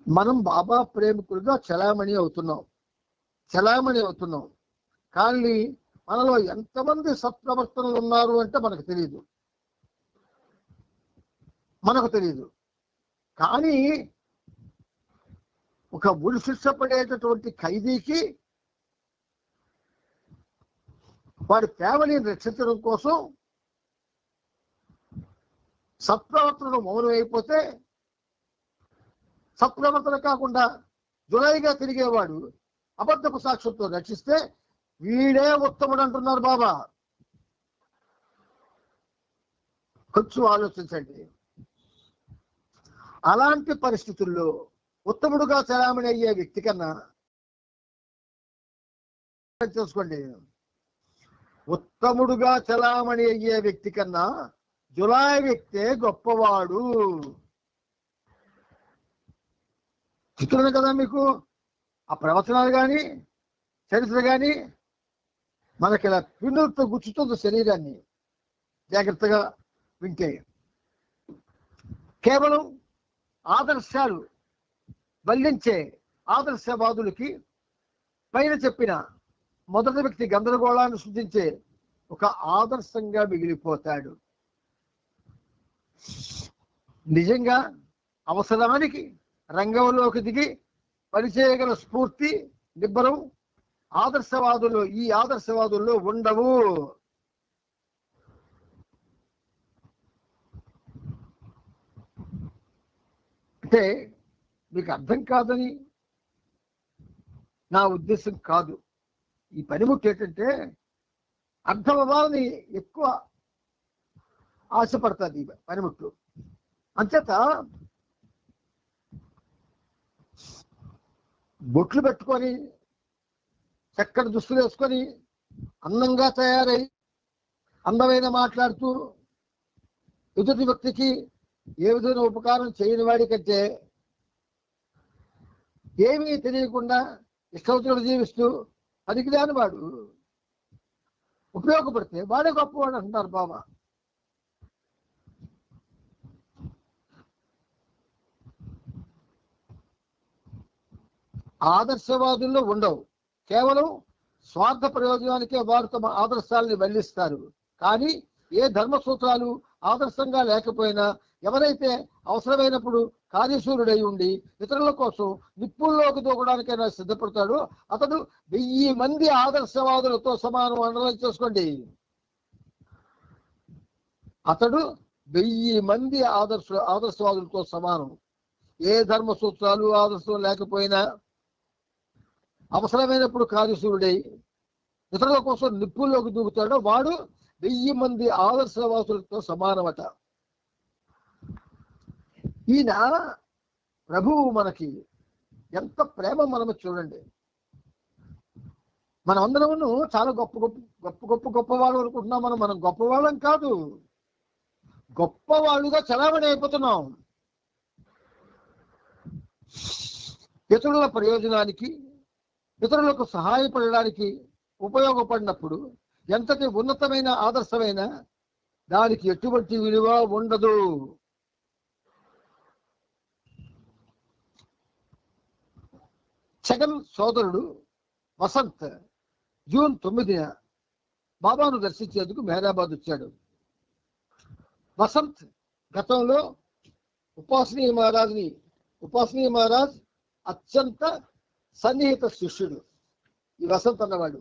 S2: మనం బాబా ప్రేమికులుగా చలామణి అవుతున్నాం. కానీ మనలో ఎంతమంది సత్ప్రవర్తనలు ఉన్నారు అంటే మనకు తెలియదు. కానీ ఒక ఉరి శిక్ష పడేటటువంటి ఖైదీకి వాడి ఫ్యామిలీని రక్షించడం కోసం సత్ప్రవర్తనలు మౌనం అయిపోతే, సత్ప్రవర్తన కాకుండా జులాయిగా తిరిగేవాడు అబద్ధపు సాక్ష్యంతో రక్షిస్తే వీడే ఉత్తముడు అంటున్నారు బాబా. కొంచెం ఆలోచించండి. అలాంటి పరిస్థితుల్లో ఉత్తముడుగా చలామణి అయ్యే వ్యక్తి కన్నా చేసుకోండి, ఉత్తముడుగా చలామణి అయ్యే వ్యక్తి కన్నా జులాయి వ్యక్తే గొప్పవాడు. చిత్రం కదా మీకు ఆ ప్రవచనాలు కానీ చరిత్ర కానీ మనకి ఇలా పిన్నులతో గుచ్చుతుంది శరీరాన్ని. జాగ్రత్తగా వింటే కేవలం ఆదర్శాలు వల్లించే ఆదర్శవాదులకి పైన చెప్పిన మొదటి వ్యక్తి గందరగోళాన్ని సృష్టించే ఒక ఆదర్శంగా మిగిలిపోతాడు. నిజంగా అవసరానికి రంగంలోకి దిగి పనిచేయగల స్ఫూర్తి, నిబ్బరం ఈ ఆదర్శవాదుల్లో ఉండవు. అంటే మీకు అర్థం కాదని నా ఉద్దేశం కాదు. ఈ పనిముట్టు ఏంటంటే అర్థం అవ్వాలని ఎక్కువ ఆశపడుతుంది ఈ పనిముట్టు. అంచేత బొట్లు పెట్టుకొని చక్కటి దుస్తులు వేసుకొని అందంగా తయారై అందమైన మాట్లాడుతూ ఎదుటి వ్యక్తికి ఏ విధమైన ఉపకారం చేయని వాడి కంటే ఏమీ తెలియకుండా ఇష్టవతులు జీవిస్తూ పనికిరాని వాడు ఉపయోగపడితే వాడే గొప్పవాడు అంటున్నారు బాబా. ఆదర్శవాదుల్లో ఉండవు. కేవలం స్వార్థ ప్రయోజనానికే వారు తమ ఆదర్శాలని వెల్లిస్తారు. కానీ ఏ ధర్మ సూత్రాలు ఆదర్శంగా లేకపోయినా ఎవరైతే అవసరమైనప్పుడు కార్యశూరుడై ఉండి ఇతరుల కోసం నిప్పుల్లోకి దూకడానికైనా సిద్ధపడతాడో అతడు 1000 మంది ఆదర్శవాదులతో సమానం. అండర్లైన్ చేసుకోండి, అతడు 1000 మంది ఆదర్శవాదులతో సమానం. ఏ ధర్మ సూత్రాలు ఆదర్శం లేకపోయినా అవసరమైనప్పుడు కార్యశూరుడై ఇతరుల కోసం నిప్పుల్లోకి దూకుతాడో వాడు 1000 మంది ఆదర్శవాదులతో సమానమట. ఈయన ప్రభువు మనకి ఎంత ప్రేమ మనము చూడండి. మనం అందరము చాలా గొప్పవాళ్ళు అనుకుంటున్నాం. మనం గొప్పవాళ్ళం కాదు, గొప్పవాళ్ళుగా చలామణి అయిపోతున్నాం. ఇతరుల ప్రయోజనానికి, ఇతరులకు సహాయపడడానికి ఉపయోగపడినప్పుడు ఎంతటి ఉన్నతమైన ఆదర్శమైన దానికి ఎటువంటి విలువ ఉండదు. జగన్ సోదరుడు వసంత్ జూన్ 9న బాబాను దర్శించేందుకు మెహరాబాద్ వచ్చాడు. వసంత్ గతంలో ఉపాసనీ మహారాజ్ అత్యంత సన్నిహిత శిష్యుడు. ఈ వసంత్ అన్నవాడు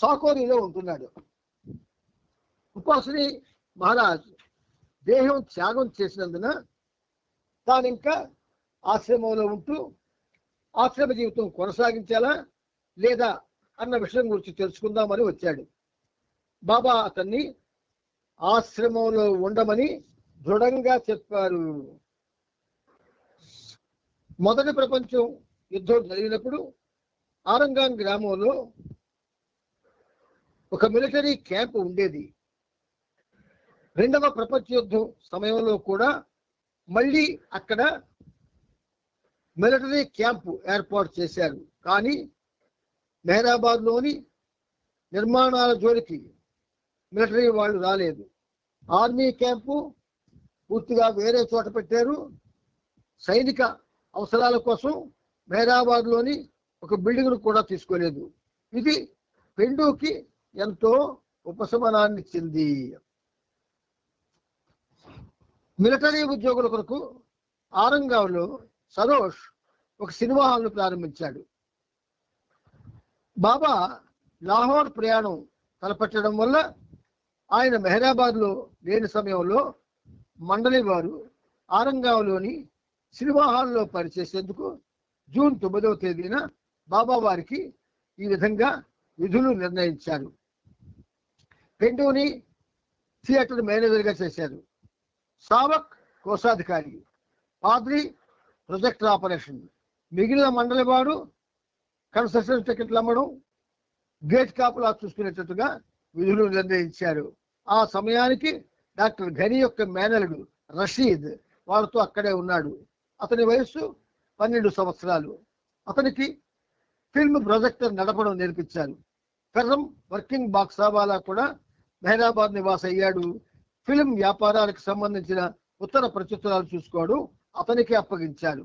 S2: సాకోరీలో ఉంటున్నాడు. ఉపాసనీ మహారాజ్ దేహం త్యాగం చేసినందున తాను ఇంకా ఆశ్రమంలో ఉంటూ ఆశ్రమ జీవితం కొనసాగించాలా లేదా అన్న విషయం గురించి తెలుసుకుందామని వచ్చాడు. బాబా అతన్ని ఆశ్రమంలో ఉండమని దృఢంగా చెప్పారు. మొదటి ప్రపంచం యుద్ధం జరిగినప్పుడు ఆరంగాం గ్రామంలో ఒక మిలిటరీ క్యాంప్ ఉండేది. రెండవ ప్రపంచ యుద్ధం సమయంలో కూడా మళ్ళీ అక్కడ మిలిటరీ క్యాంపు ఏర్పాటు చేశారు. కానీ మెహరాబాద్లోని నిర్మాణాల జోలికి మిలిటరీ వాళ్ళు రాలేదు. ఆర్మీ క్యాంపు పూర్తిగా వేరే చోట పెట్టారు. సైనిక అవసరాల కోసం మెహరాబాద్లోని ఒక బిల్డింగ్ను కూడా తీసుకోలేదు. ఇది పెండుకి ఎంతో ఉపశమనాన్ని ఇచ్చింది. మిలిటరీ ఉద్యోగుల కొరకు ఆరంగాంలో సరోష్ ఒక సినిమా హాల్ను ప్రారంభించాడు. బాబా లాహోర్ ప్రయాణం తలపెట్టడం వల్ల ఆయన మెహరాబాద్లో లేని సమయంలో మండలి వారు ఆరంగాంలోని సినిమా హాల్లో పనిచేసేందుకు జూన్ 9వ తేదీన బాబా వారికి ఈ విధంగా విధులు నిర్ణయించారు. పెండుని థియేటర్ మేనేజర్గా చేశారు. సావక్ కోశాధికారి, పాద్రి ప్రొజెక్టర్ ఆపరేషన్, మిగిలిన మండలి వారు కన్సెషన్ టికెట్లు అమ్మడం, గేట్ కాపులా చూసుకునేటట్టుగా విధులు నిర్ణయించారు. ఆ సమయానికి డాక్టర్ ఘని యొక్క మేనలుడు రషీద్ వారితో అక్కడే ఉన్నాడు. అతని వయస్సు 12 సంవత్సరాలు. అతనికి ఫిల్మ్ ప్రొజెక్టర్ నడపడం నేర్పించారు. ఫెర్రం వర్కింగ్ బాక్సావాలా కూడా మెహరాబాద్ నివాస అయ్యాడు. ఫిల్మ్ వ్యాపారానికి సంబంధించిన ఉత్తర ప్రత్యుత్తరాలు చూసుకోవడం అతనికి అప్పగించారు.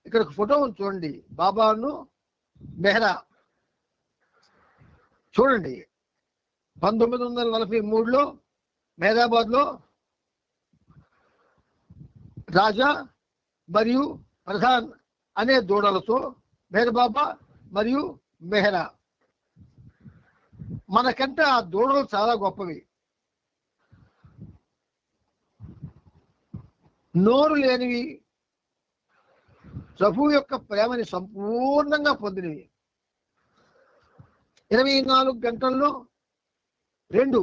S2: ఇక్కడ ఫోటో చూడండి, బాబాను మెహ్రా చూడండి. 1943లో మెహరాబాద్లో రాజా మరియు ప్రధాన్ అనే దూడలతో మెహర్ బాబా మరియు మెహరా. మనకంటే ఆ దూడలు చాలా గొప్పవి. నోరు లేనివి, ప్రభువు యొక్క ప్రేమని సంపూర్ణంగా పొందినవి. 24 గంటల్లో 2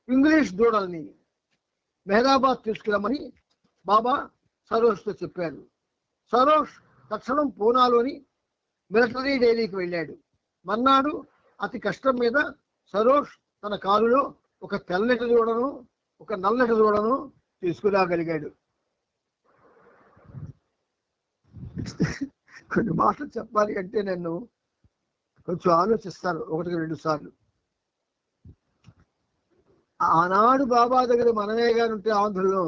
S2: ఇంగ్లీష్ దూడల్ని మెహరాబాద్ తీసుకురమ్మని బాబా సరోష్తో చెప్పారు. సరోష్ తక్షణం పూనాలోని మిలిటరీ డైరీకి వెళ్ళాడు. మన్నాడు అతి కష్టం మీద సరోష్ తన కారులో ఒక తెల్లటి దూడను, ఒక నల్లటి దూడను తీసుకురాగలిగాడు. కొన్ని మాటలు చెప్పాలి అంటే నేను కొంచెం ఆలోచిస్తాను, 1-2 సార్లు. ఆనాడు బాబా దగ్గర మనమే గాని ఉంటే ఆంధ్రలో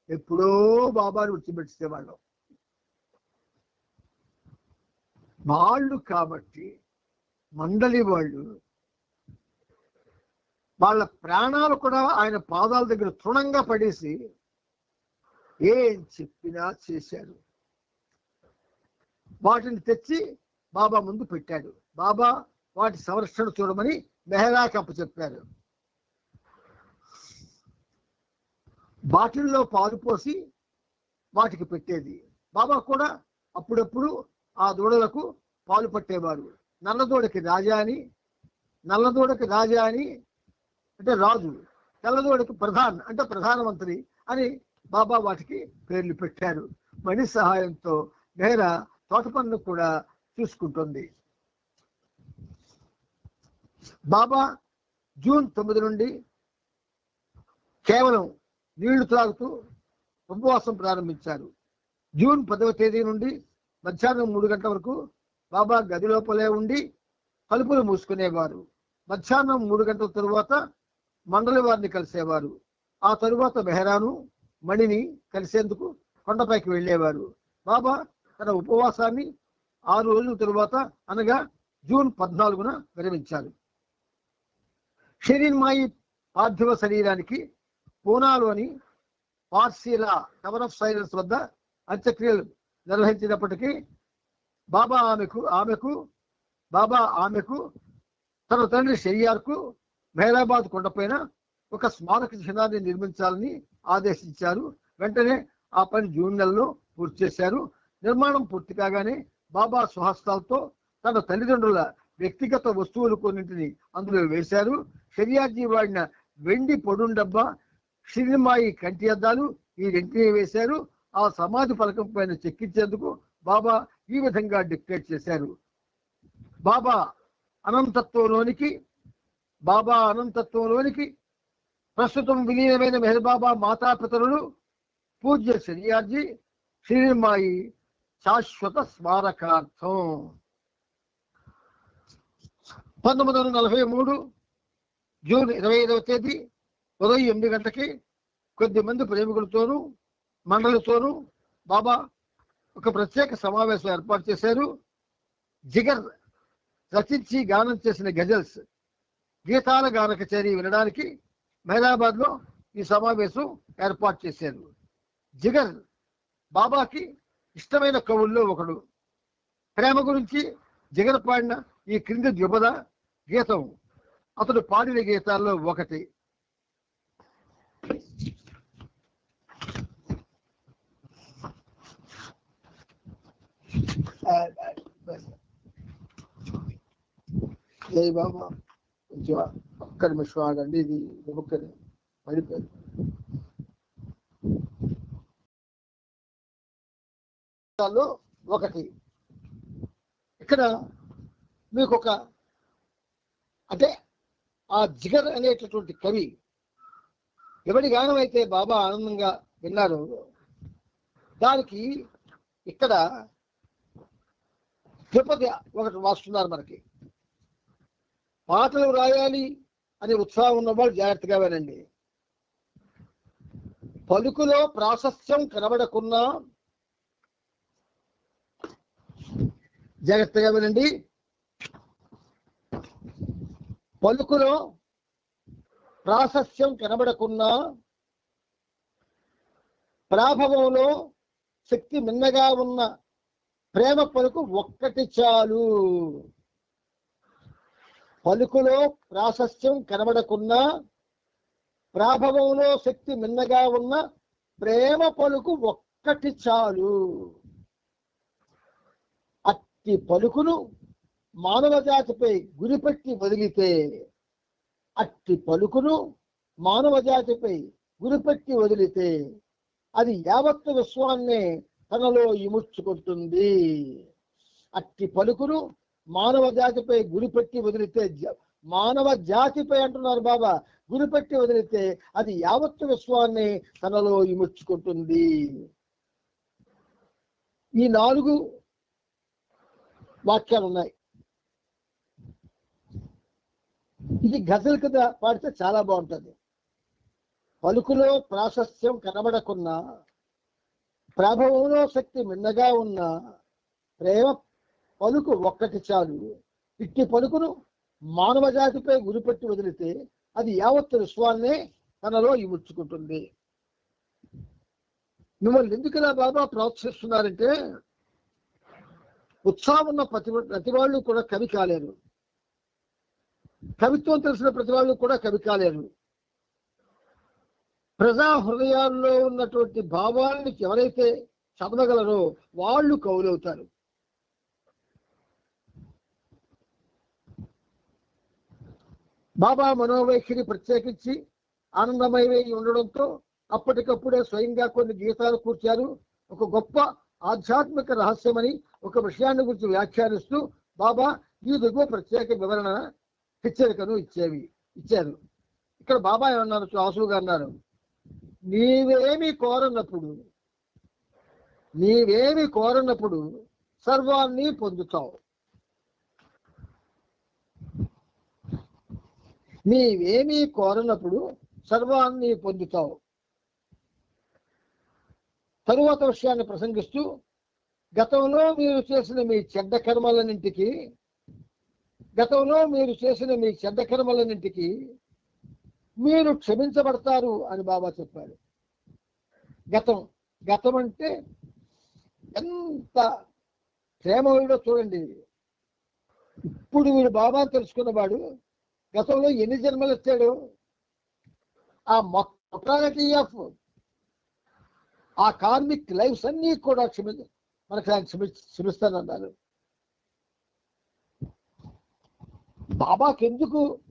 S2: ఎప్పుడో బాబాని విడిచిపెట్టేవాళ్ళం. వాళ్ళు కాబట్టి మండలి వాళ్ళు వాళ్ళ ప్రాణాలు కూడా ఆయన పాదాల దగ్గర తృణంగా పడేసి ఏం చెప్పినా చేశారు. వాటిని తెచ్చి బాబా ముందు పెట్టాడు. బాబా వాటి సంరక్షణ చూడమని మెహరాకి అప్పచెప్పారు. బాటిల్లో పాలు పోసి వాటికి పెట్టేది. బాబా కూడా అప్పుడప్పుడు ఆ దూడలకు పాలు పట్టేవారు. నల్లదూడకి రాజా అని, నల్లదూడకి రాజా అని అంటే రాజు, తెల్లదూడకి ప్రధాన్ అంటే ప్రధానమంత్రి అని బాబా వాటికి పేర్లు పెట్టారు. మణి సహాయంతో మెహరా తోట పనులు కూడా చూసుకుంటుంది. బాబా జూన్ 9 నుండి కేవలం నీళ్లు త్రాగుతూ ఉపవాసం ప్రారంభించారు. జూన్ 10వ తేదీ నుండి మధ్యాహ్నం 3 గంటల వరకు బాబా గది లోపలే ఉండి తలుపులు మూసుకునేవారు. మధ్యాహ్నం 3 గంటల తరువాత మండలి వారిని కలిసేవారు. ఆ తరువాత మెహరాను మణిని కలిసేందుకు కొండపైకి వెళ్ళేవారు. బాబా తన ఉపవాసాన్ని 6 రోజుల తరువాత అనగా జూన్ 14న విరమించారు. షరీన్మాయి పార్థివ శరీరానికి పూనాలోని పార్సీలా టవర్ ఆఫ్ సైలెన్స్ వద్ద అంత్యక్రియలు నిర్వహించినప్పటికీ బాబా ఆమెకు తన తండ్రి షెరియార్కు మెహరాబాద్ కొండపైన ఒక స్మారక చిహ్నాన్ని నిర్మించాలని ఆదేశించారు. వెంటనే ఆ పని జూన్ నెలలో పూర్తి చేశారు. నిర్మాణం పూర్తి కాగానే బాబా స్వహస్తాలతో తన తల్లిదండ్రుల వ్యక్తిగత వస్తువులు కొన్నింటిని అందులో వేశారు. షెరియార్జీ వాడిన వెండి పొడుండబ్బా, షిరిన్మాయి కంటి అద్దాలు ఈ రెంటిని వేశారు. ఆ సమాధి ఫలకం పైన చెక్కించేందుకు బాబా ఈ విధంగా డిక్టేట్ చేశారు. బాబా అనంతత్వంలోనికి ప్రస్తుతం విలీనమైన మెహర్ బాబా మాతాపితరులు పూజ్య షెరియార్జీ షిరిన్మాయి శాశ్వత స్మారకార్థం. 1943 జూన్ 25వ తేదీ ఉదయం 8 గంటలకి కొద్ది మంది ప్రేమికులతోనూ మండలితోనూ బాబా ఒక ప్రత్యేక సమావేశం ఏర్పాటు చేశారు. జిగర్ రచించి గానం చేసిన గజల్స్ గీతాల గాన కచేరీ వినడానికి మెహరాబాద్ లో ఈ సమావేశం ఏర్పాటు చేశారు. జిగర్ బాబాకి ఇష్టమైన కవుల్లో ఒకడు. ప్రేమ గురించి జిగర్ పాడిన ఈ క్రింది ద్విపద గీతం అతడు పాడిన గీతాల్లో ఒకటి. జై బాబా కొంచెం ఒక్క నిమిషం ఆగండి, ఇది ఒక్కరి పడిపోయింది. ఒకటి ఇక్కడ మీకు ఒక అంటే ఆ జిగర్ అనేటటువంటి కవి ఎవరి గానం అయితే బాబా ఆనందంగా విన్నారు, దానికి ఇక్కడ తిరుపతి ఒకటి వాస్తున్నారు. మనకి పాటలు రాయాలి అనే ఉత్సాహం ఉన్నవాళ్ళు జాగ్రత్తగా వినండి. పలుకులో ప్రాశస్త్యం కనబడకున్నా జాగ్రత్తగా వినండి. పలుకులో ప్రాశస్యం కనబడకున్నా ప్రాభవంలో శక్తి మిన్నగా ఉన్న ప్రేమ పలుకు ఒక్కటి చాలు. పలుకులో ప్రాశస్యం కనబడకున్నా ప్రాభవంలో శక్తి మిన్నగా ఉన్న ప్రేమ పలుకు ఒక్కటి చాలు. అట్టి పలుకును మానవ జాతిపై గురిపెట్టి వదిలితే, అట్టి పలుకును మానవ జాతిపై గురిపెట్టి వదిలితే అది యావత్తు విశ్వాన్నే తనలో ఇముడ్చుకుంటుంది. అట్టి పలుకును మానవ జాతిపై గురిపెట్టి వదిలితే, మానవ జాతిపై అంటున్నారు బాబా, గురిపెట్టి వదిలితే అది యావత్తు విశ్వాన్ని తనలో ఇముడ్చుకుంటుంది. ఈ 4 వాక్యాలు ఉన్నాయి. ఇది గజల్ కదా పాడితే చాలా బాగుంటుంది. పలుకులో ప్రాశస్యం కనబడకున్నా ప్రభావంలో శక్తి మిన్నగా ఉన్న ప్రేమ పలుకు ఒక్కటి చాలు. ఇట్టి పలుకును మానవ జాతిపై గురిపెట్టి వదిలితే అది యావత్తు విశ్వాన్నే తనలో ఇముడ్చుకుంటుంది. మిమ్మల్ని ఎందుకులా బాబా ప్రోత్సహిస్తున్నారంటే, ఉత్సాహం ఉన్న ప్రతి వాళ్ళు కూడా కవి కాలేరు, కవిత్వం తెలిసిన ప్రతి వాళ్ళు కూడా కవి కాలేరు. ప్రజా హృదయాల్లో ఉన్నటువంటి భావాన్ని ఎవరైతే చదవగలరో వాళ్ళు కవులవుతారు. బాబా మనోవైఖరి ప్రత్యేకించి ఆనందమయమై ఉండడంతో అప్పటికప్పుడే స్వయంగా కొన్ని గీతాలు కూర్చారు. ఒక గొప్ప ఆధ్యాత్మిక రహస్యమని ఒక విషయాన్ని గురించి వ్యాఖ్యానిస్తూ బాబా ఈ దిగువ ప్రత్యేక వివరణ హెచ్చరికను ఇచ్చారు. ఇక్కడ బాబా ఏమన్నారు, ఆసుగా అన్నారు, నీవేమి కోరనప్పుడు సర్వాన్ని పొందుతావు. నీవేమీ కోరనప్పుడు సర్వాన్ని పొందుతావు. తరువాత విషయాన్ని ప్రసంగిస్తూ, గతంలో మీరు చేసిన మీ చెడ్డ కర్మలన్నింటికి మీరు క్షమించబడతారు అని బాబా చెప్పారు. గతం అంటే ఎంత ప్రేమలో చూడండి. ఇప్పుడు వీడు బాబాని తెలుసుకున్నవాడు గతంలో ఎన్ని జన్మలు వచ్చాడు, ఆ మొటాలిటీ ఆఫ్ ఆ కార్మిక్ లైఫ్స్ అన్నీ కూడా మనకు ఆయన క్షమిస్తానన్నారు.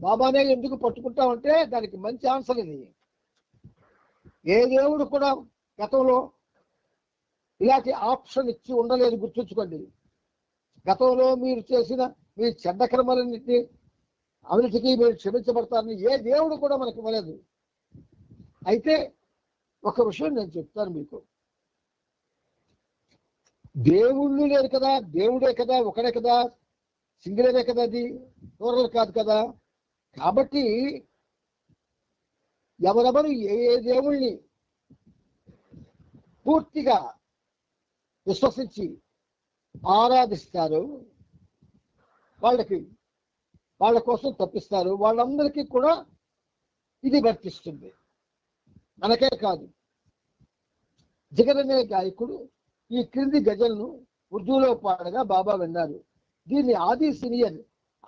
S2: బాబానే ఎందుకు పట్టుకుంటామంటే దానికి మంచి ఆన్సర్ ఇది. ఏ దేవుడు కూడా గతంలో ఇలాంటి ఆప్షన్ ఇచ్చి ఉండలేదు, గుర్తుంచుకోండి. గతంలో మీరు చేసిన మీ చెడ్డ కర్మలన్నింటినీ అవినీతికి మీరు క్షమించబడతారని ఏ దేవుడు కూడా మనకి ఇవ్వలేదు. అయితే ఒక విషయం నేను చెప్తాను మీకు, దేవుళ్ళు లేరు కదా, దేవుడే కదా, ఒకడే కదా, సింగిలే కదా, అది దూరాలు కాదు కదా. కాబట్టి ఎవరెవరు ఏ దేవుణ్ణి పూర్తిగా విశ్వసించి ఆరాధిస్తారు, వాళ్ళ కోసం తప్పిస్తారు, వాళ్ళందరికీ కూడా ఇది వర్తిస్తుంది. మనకే కాదు. జిగర్ అనే గాయకుడు ఈ క్రింది గజల్ను ఉర్దూలో పాడగా బాబా విన్నారు. దీన్ని ఆది సీనియర్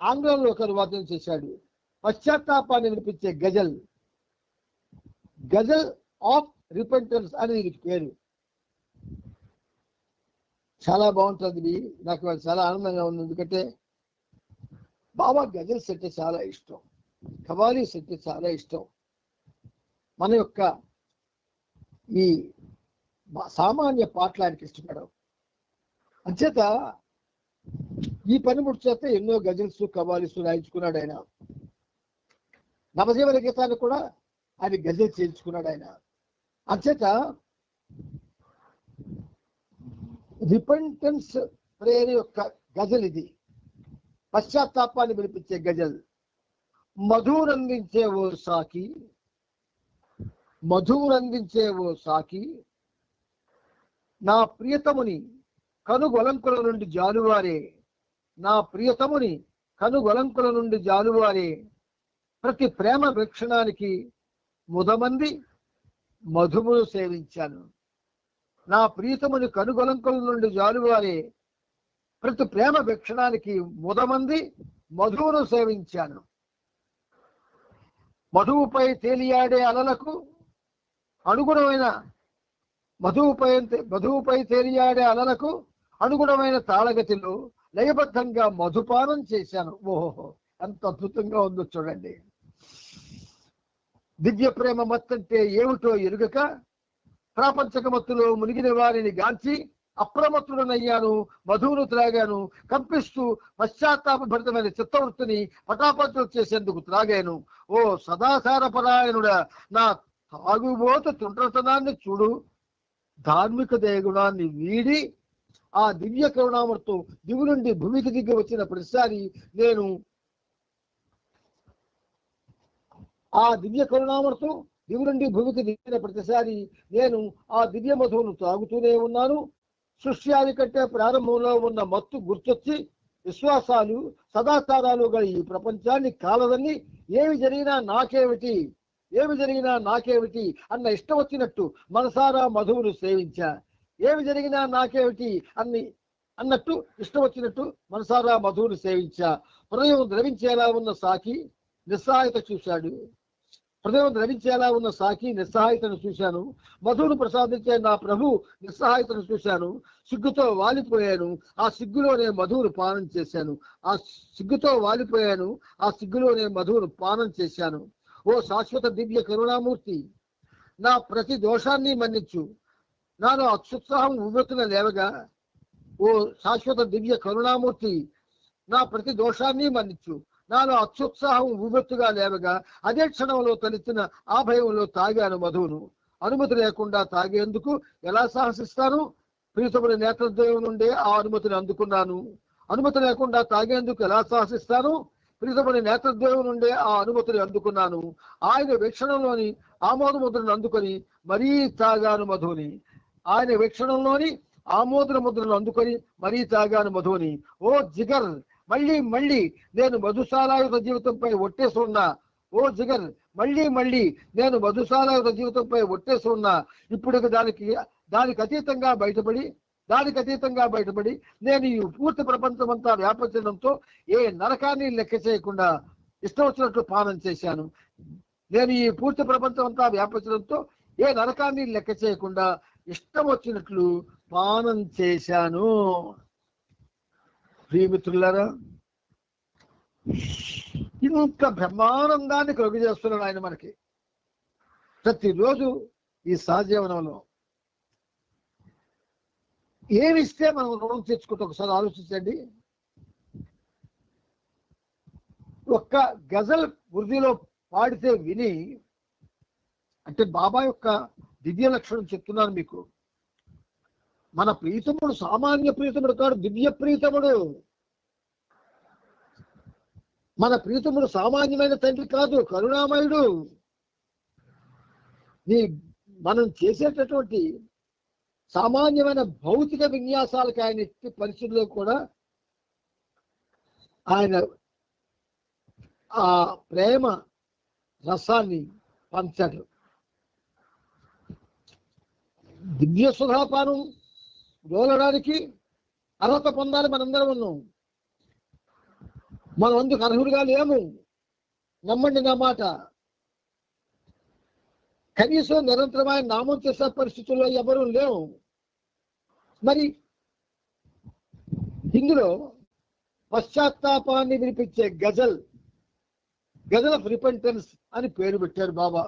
S2: ఆంగ్లంలో అనువాదం చేశాడు. పశ్చాత్తాపాన్ని వినిపించే గజల్ ఆఫ్ రిపెంటెన్స్ అని దీనికి పేరు. చాలా బాగుంటుంది. నాకు చాలా ఆనందంగా ఉంది. ఎందుకంటే బాబా గజల్స్ అంటే చాలా ఇష్టం, ఖవాలీస్ అంటే చాలా ఇష్టం. మన యొక్క ఈ సామాన్య పాటలు ఆయనకి ఇష్టపడవు. అంచేత ఈ పనిముట్టు చేత ఎన్నో గజల్స్ ఖవాలీస్ రాయించుకున్నాడు ఆయన. నవజీవన గీతాన్ని కూడా ఆయన గజల్ చేయించుకున్నాడు ఆయన. అంచేత రిపెంటెన్స్ ప్రేయర్ యొక్క గజల్ ఇది. పశ్చాత్తాపాన్ని వినిపించే గజల్. మధురందించే ఓ సాకి నా ప్రియతముని కనుగొలంకుల నుండి జాలువారే ప్రతి ప్రేమ వీక్షణానికి ముదమంది మధువును సేవించాను. నా ప్రీతముని కనుగొలంకుల నుండి జాలువారే ప్రతి ప్రేమ వీక్షణానికి ముదమంది మధువును సేవించాను. మధువుపై తేలియాడే అలలకు అనుగుణమైన తాళగతిలో లయబద్ధంగా మధుపానం చేశాను. ఓహో, ఎంత అద్భుతంగా ఉందో చూడండి. దివ్య ప్రేమ మత్తంటే ఏమిటో ఎరుగక ప్రాపంచక మత్తులో మునిగిన వారిని గాంచి అప్రమత్తుడనయ్యాను. మధువును త్రాగాను. కంపిస్తూ పశ్చాత్తాపభరితమైన చిత్తవృత్తిని పటాపంచలు చేసేందుకు త్రాగాను. ఓ సదాచార పరాయణుడా, నా తాగుబోతు తుండ్రతనాన్ని చూడు. ధార్మిక దయగుణాన్ని వీడి ఆ దివ్య కరుణామృతం దిగు నుండి భూమికి దిగి వచ్చిన ప్రతిసారి నేను ఆ దివ్య మధువును తాగుతూనే ఉన్నాను. సృష్టి కంటే ప్రారంభంలో ఉన్న మత్తు గుర్తొచ్చి విశ్వాసాలు సదాచారాలు గల ఈ ప్రపంచాన్ని కాలదన్ని ఏమి జరిగినా నాకేమిటి అన్న ఇష్టం వచ్చినట్టు మనసారా మధువును సేవించా. ఏమి జరిగినా నాకేమిటి అన్నట్టు ఇష్టం వచ్చినట్టు మనసారా మధువును సేవించా. హృదయం ద్రవించేలా ఉన్న సాకి నిస్సహాయతను చూశాను. మధువును ప్రసాదించే నా ప్రభు నిస్సహాయతను చూశాను. సిగ్గుతో వాలిపోయాను. ఆ సిగ్గులోనే మధువును పానం చేశాను. ఓ శాశ్వత దివ్య కరుణామూర్తి, నా ప్రతి దోషాన్ని మన్నించు. నాలో అత్యుత్సాహం ఉవ్వెత్తున లేవగా ఓ శాశ్వత దివ్య కరుణామూర్తి, నా ప్రతి దోషాన్ని మన్నించు. నాలో అత్యుత్సాహం ఉవ్వెత్తుగా లేవగా అదే క్షణంలో తలెత్తిన ఆ భయంలో తాగాను మధువును. అనుమతి లేకుండా తాగేందుకు ఎలా సాహసిస్తాను? ప్రీతముని నేత్రద్వయం నుండే ఆ అనుమతిని అందుకున్నాను. అనుమతి లేకుండా తాగేందుకు ఎలా సాహసిస్తాను? ప్రీతముని నేత్రద్వయం నుండే ఆ అనుమతిని అందుకున్నాను. ఆయన వీక్షణంలోని ఆమోద ముద్రను అందుకొని మరీ తాగాను మధువుని. ఓ జిగర్, మళ్ళీ నేను మధుశాలాయుత జీవితంపై ఒట్టేసి ఉన్నా. ఇప్పుడు దానికి అతీతంగా బయటపడి నేను ఈ పూర్తి ప్రపంచమంతా వ్యాపించడంతో ఏ నరకాన్ని లెక్క చేయకుండా ఇష్టం వచ్చినట్లు పానం చేశాను. ప్రియమిత్రులారా, ఇంత బ్రహ్మానందాన్ని కలుగజేస్తున్నాడు ఆయన మనకి ప్రతిరోజు ఈ సహజీవనంలో. ఏమిస్తే మనం రుణం తెచ్చుకుంటే ఒకసారి ఆలోచించండి. ఒక్క గజల్ వృద్ధిలో పాడితే విని, అంటే బాబా యొక్క దివ్య లక్షణం చెప్తున్నాను మీకు. మన ప్రీతముడు సామాన్య ప్రీతముడు కాదు, దివ్య ప్రీతముడు. మన ప్రీతముడు సామాన్యమైన తండ్రి కాదు, కరుణామయుడు. మనం చేసేటటువంటి సామాన్యమైన భౌతిక విన్యాసాలకు ఆయన ఎట్టి పరిస్థితుల్లో కూడా ఆయన ఆ ప్రేమ రసాన్ని పంచాడు. దివ్య సుధాపానం డోలడానికి అర్హత పొందాలి. మనందరం ఉన్నాం. మనం అందుకు అర్హులుగా లేము. నమ్మండి నా మాట. కనీసం నిరంతరమైన నామం చేసే పరిస్థితుల్లో ఎవరూ లేవు. మరి ఇందులో పశ్చాత్తాపాన్ని వినిపించే గజల్ ఆఫ్ రిపెంటెన్స్ అని పేరు పెట్టారు బాబా.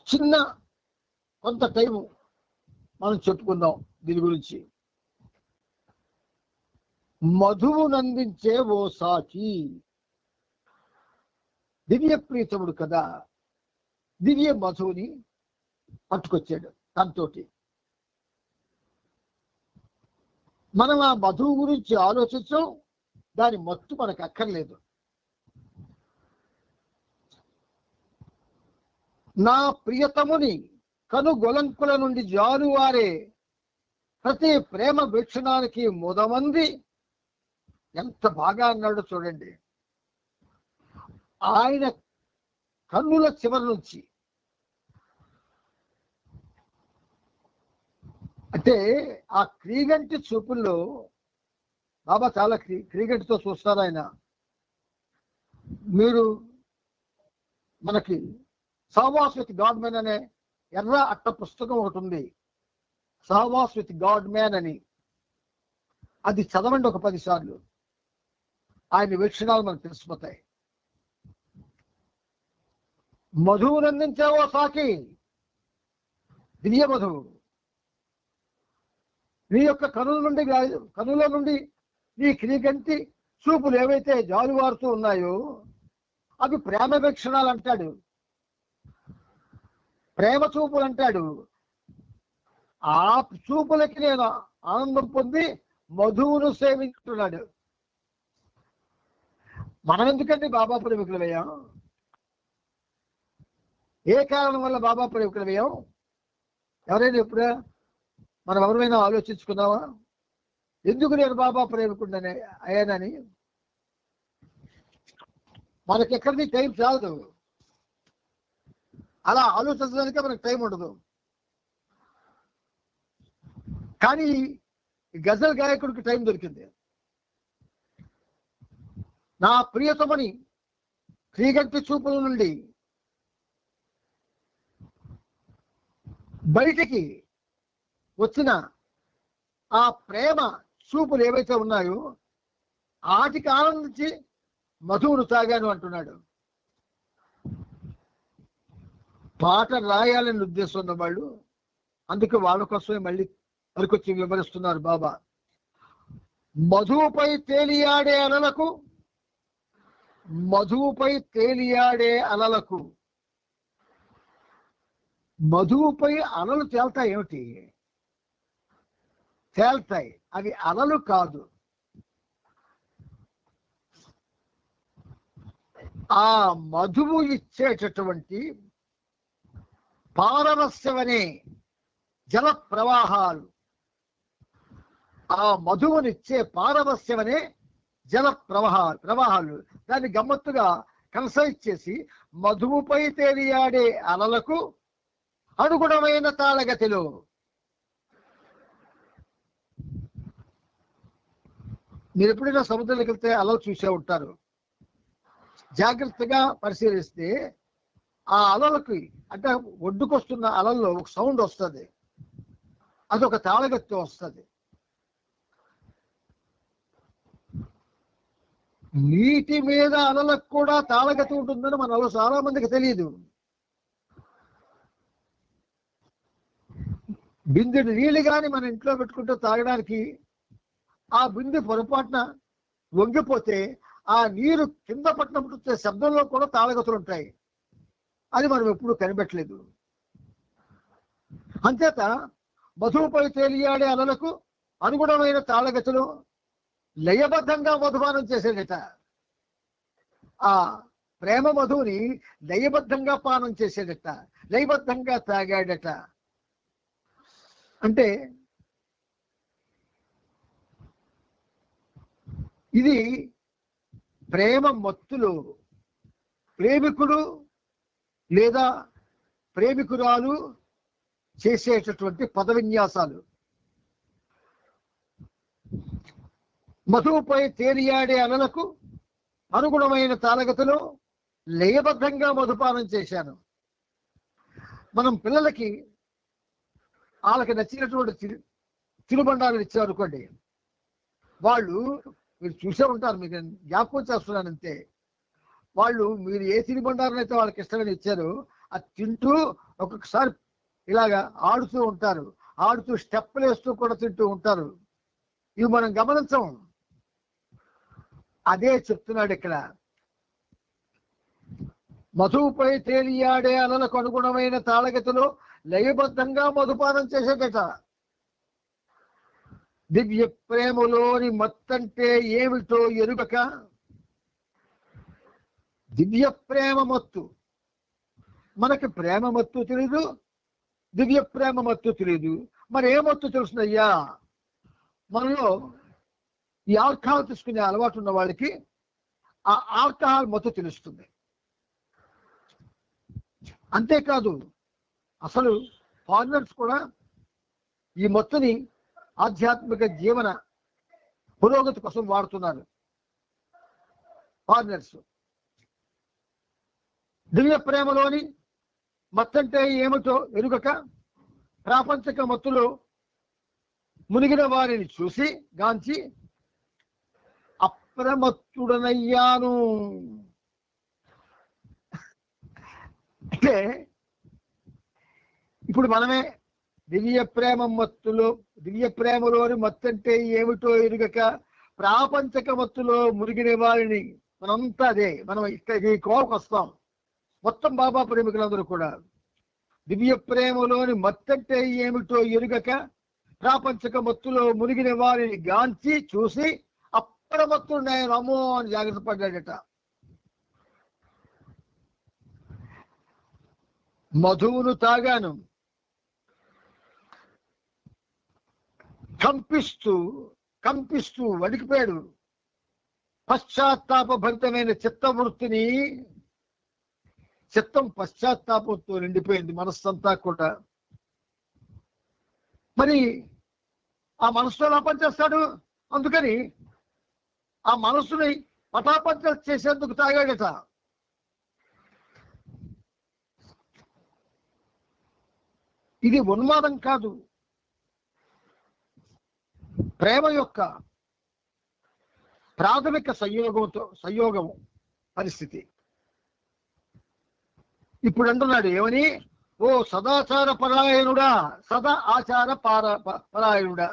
S2: చిన్న కొంత టైము మనం చెప్పుకుందాం దీని గురించి. మధువునందించే ఓ సాకి, దివ్య ప్రీతముడు కదా, దివ్య మధువుని పట్టుకొచ్చాడు తనతోటి. మనం ఆ మధువు గురించి ఆలోచించం, దాని మత్తు మనకు అక్కర్లేదు. నా ప్రియతముని కనుగొలంకుల నుండి జాలువారే ప్రతి ప్రేమ వీక్షణానికి ముదమంది. ఎంత బాగా అన్నాడు చూడండి. ఆయన కన్నుల చివరి నుంచి, అంటే ఆ క్రీగంటి చూపుల్లో బాబా చాలా క్రీగంటితో చూస్తారు ఆయన. మీరు మనకి సహవాస్ విత్ గాడ్ మ్యాన్ అనే ఎర్ర అట్ట పుస్తకం ఒకటి ఉంది, సహవాస్ విత్ గాడ్ మ్యాన్ అని. అది చదవండి ఒక 10 సార్లు, ఆయన వీక్షణాలు మనకు తెలిసిపోతాయి. మధువునందించావో సాకి, దివ్య మధువు నీ యొక్క కనుల నుండి నీ క్రీగంటి చూపులు ఏవైతే జాలువారుతూ ఉన్నాయో అవి ప్రేమ వీక్షణాలు అంటాడు, ప్రేమ చూపులు అంటాడు. ఆ చూపులకి నేను ఆనందం పొంది మధువును సేవించుతున్నాడు. మనం ఎందుకండి బాబా ప్రేమికులమయ్యాం? ఏ కారణం వల్ల బాబా ప్రేమికులమయ్యాం? ఎవరైనా ఎప్పుడా మనం ఎవరైనా ఆలోచించుకున్నావా? ఎందుకు నేను బాబా ప్రేమికుడిని అయ్యానని? మనకి ఎక్కడిది టైం చాలదు, అలా ఆలోచించడానికే మనకు టైం ఉండదు. కానీ గజల్ గాయకుడికి టైం దొరికింది. నా ప్రియతమని క్రీగంటి చూపుల నుండి బయటికి వచ్చిన ఆ ప్రేమ చూపులు ఏవైతే ఉన్నాయో వాటికి ఆనందించి మధువును తాగాను అంటున్నాడు. పాట రాయాలని ఉద్దేశం ఉన్న వాళ్ళు అందుకే వాళ్ళ కోసమే మళ్ళీ వరకొచ్చి వివరిస్తున్నారు బాబా. మధువుపై తేలియాడే అలలకు, మధువుపై తేలియాడే అలలకు, మధువుపై అలలు తేల్తాయి. ఏమిటి తేల్తాయి? అవి అలలు కాదు, ఆ మధువు ఇచ్చేటటువంటి పారవస్యమనే జల ప్రవాహాలు, ఆ మధువునిచ్చే పారవస్యమనే జల ప్రవాహాలు దాన్ని గమ్మత్తుగా కన్సైజ్ చేసి మధువుపై తేలియాడే అలలకు అనుగుణమైన తాళగతిలో. మీరు ఎప్పుడైనా సముద్రంలోకి వెళ్తే అలలు చూసే ఉంటారు. జాగ్రత్తగా పరిశీలిస్తే ఆ అలలకి, అంటే ఒడ్డుకొస్తున్న అలల్లో ఒక సౌండ్ వస్తుంది, అదొక తాళగతితో వస్తుంది. నీటి మీద అలలకు కూడా తాళగతి ఉంటుందని మనలో చాలా మందికి తెలియదు. బిందెడు నీళ్ళు కానీ మన ఇంట్లో పెట్టుకుంటే తాగడానికి ఆ బిందె పొరపాటున వంగిపోతే ఆ నీరు కింద పట్టినప్పుడు శబ్దంలో కూడా తాళగతులు ఉంటాయి. అది మనం ఎప్పుడూ కనిపెట్టలేదు. అంచేత మధువుపై తేలియాడే అలలకు అనుగుణమైన తాళగతులు లయబద్ధంగా మధుపానం చేసేదట. ఆ ప్రేమ మధువుని లయబద్ధంగా పానం చేసేదట, లయబద్ధంగా తాగాడట. అంటే ఇది ప్రేమ మత్తులో ప్రేమికుడు లేదా ప్రేమికురాలు చేసేటటువంటి పద విన్యాసాలు. మధువుపై తేలియాడే అలలకు అనుగుణమైన తాళగతిలో లయబద్ధంగా మధుపానం చేశాను. మనం పిల్లలకి వాళ్ళకి నచ్చినటువంటి తినుబండాలు ఇచ్చారు అనుకోండి, వాళ్ళు, మీరు చూసే ఉంటారు, మీకు జ్ఞాపకం చేస్తున్నాను అంతే, వాళ్ళు మీరు ఏ తినుబండారం అయితే వాళ్ళకి ఇష్టమని ఇచ్చారో అది తింటూ ఒక్కొక్కసారి ఇలాగా ఆడుతూ ఉంటారు, ఆడుతూ స్టెప్పులు వేస్తూ కూడా తింటూ ఉంటారు. ఇవి మనం గమనించం. అదే చెప్తున్నాడు ఇక్కడ. మధువుపై తేలియాడే అలలకు అనుగుణమైన తాళగతిలో లయబద్ధంగా మధుపానం చేసేదట. దివ్య ప్రేమలోని మత్తంటే ఏమిటో ఎరుగక, దివ్య ప్రేమ మత్తు, మనకి ప్రేమ మత్తు తెలీదు, దివ్య ప్రేమ మత్తు తెలీదు. మరి ఏ మత్తు తెలుస్తుందయ్యా? మనలో ఈ ఆల్కహాల్ తీసుకునే అలవాటు ఉన్న వాళ్ళకి ఆ ఆల్కహాల్ మత్తు తెలుస్తుంది. అంతేకాదు అసలు ఫారినర్స్ కూడా ఈ మొత్తని ఆధ్యాత్మిక జీవన పురోగతి కోసం వాడుతున్నారు. ఫారినర్స్ దివ్య ప్రేమలోని మత్తంటే ఏమిటో ఎరుగక ప్రాపంచక మత్తులో మునిగిన వారిని చూసి గాంచి అప్రమత్తుడనయ్యాను. అంటే ఇప్పుడు మనమే దివ్య ప్రేమలోని మత్తంటే ఏమిటో ఎరుగక ప్రాపంచక మత్తులో మునిగిన వారిని మనంతా అదే, మనం ఇక్కడ ఈ కోవకు వస్తాం. మొత్తం బాబా ప్రేమికులందరూ కూడా దివ్య ప్రేమలోని మత్తంటే ఏమిటో ఎరుగక ప్రాపంచక మత్తులో మునిగిన వారిని గాంచి చూసి అప్రమత్తుడు ఆయన అమ్మో అని జాగ్రత్త పడ్డాడట. మధువును తాగాను, కంపిస్తూ వణికిపోయాడు. పశ్చాత్తాప భరితమైన చిత్తవృత్తిని, చిత్తం పశ్చాత్తాపంతో నిండిపోయింది మనస్సంతా కూడా. మరి ఆ మనసులో ఎలా పనిచేస్తాడు? అందుకని ఆ మనసుని పటాపంచ చేసేందుకు తాగాడట. ఇది ఉన్మాదం కాదు, ప్రేమ యొక్క ప్రాథమిక సంయోగం పరిస్థితి. ఇప్పుడు అంటున్నాడు ఏమని? ఓ సదాచార పరాయణుడా, సదా ఆచార పరాయణుడా,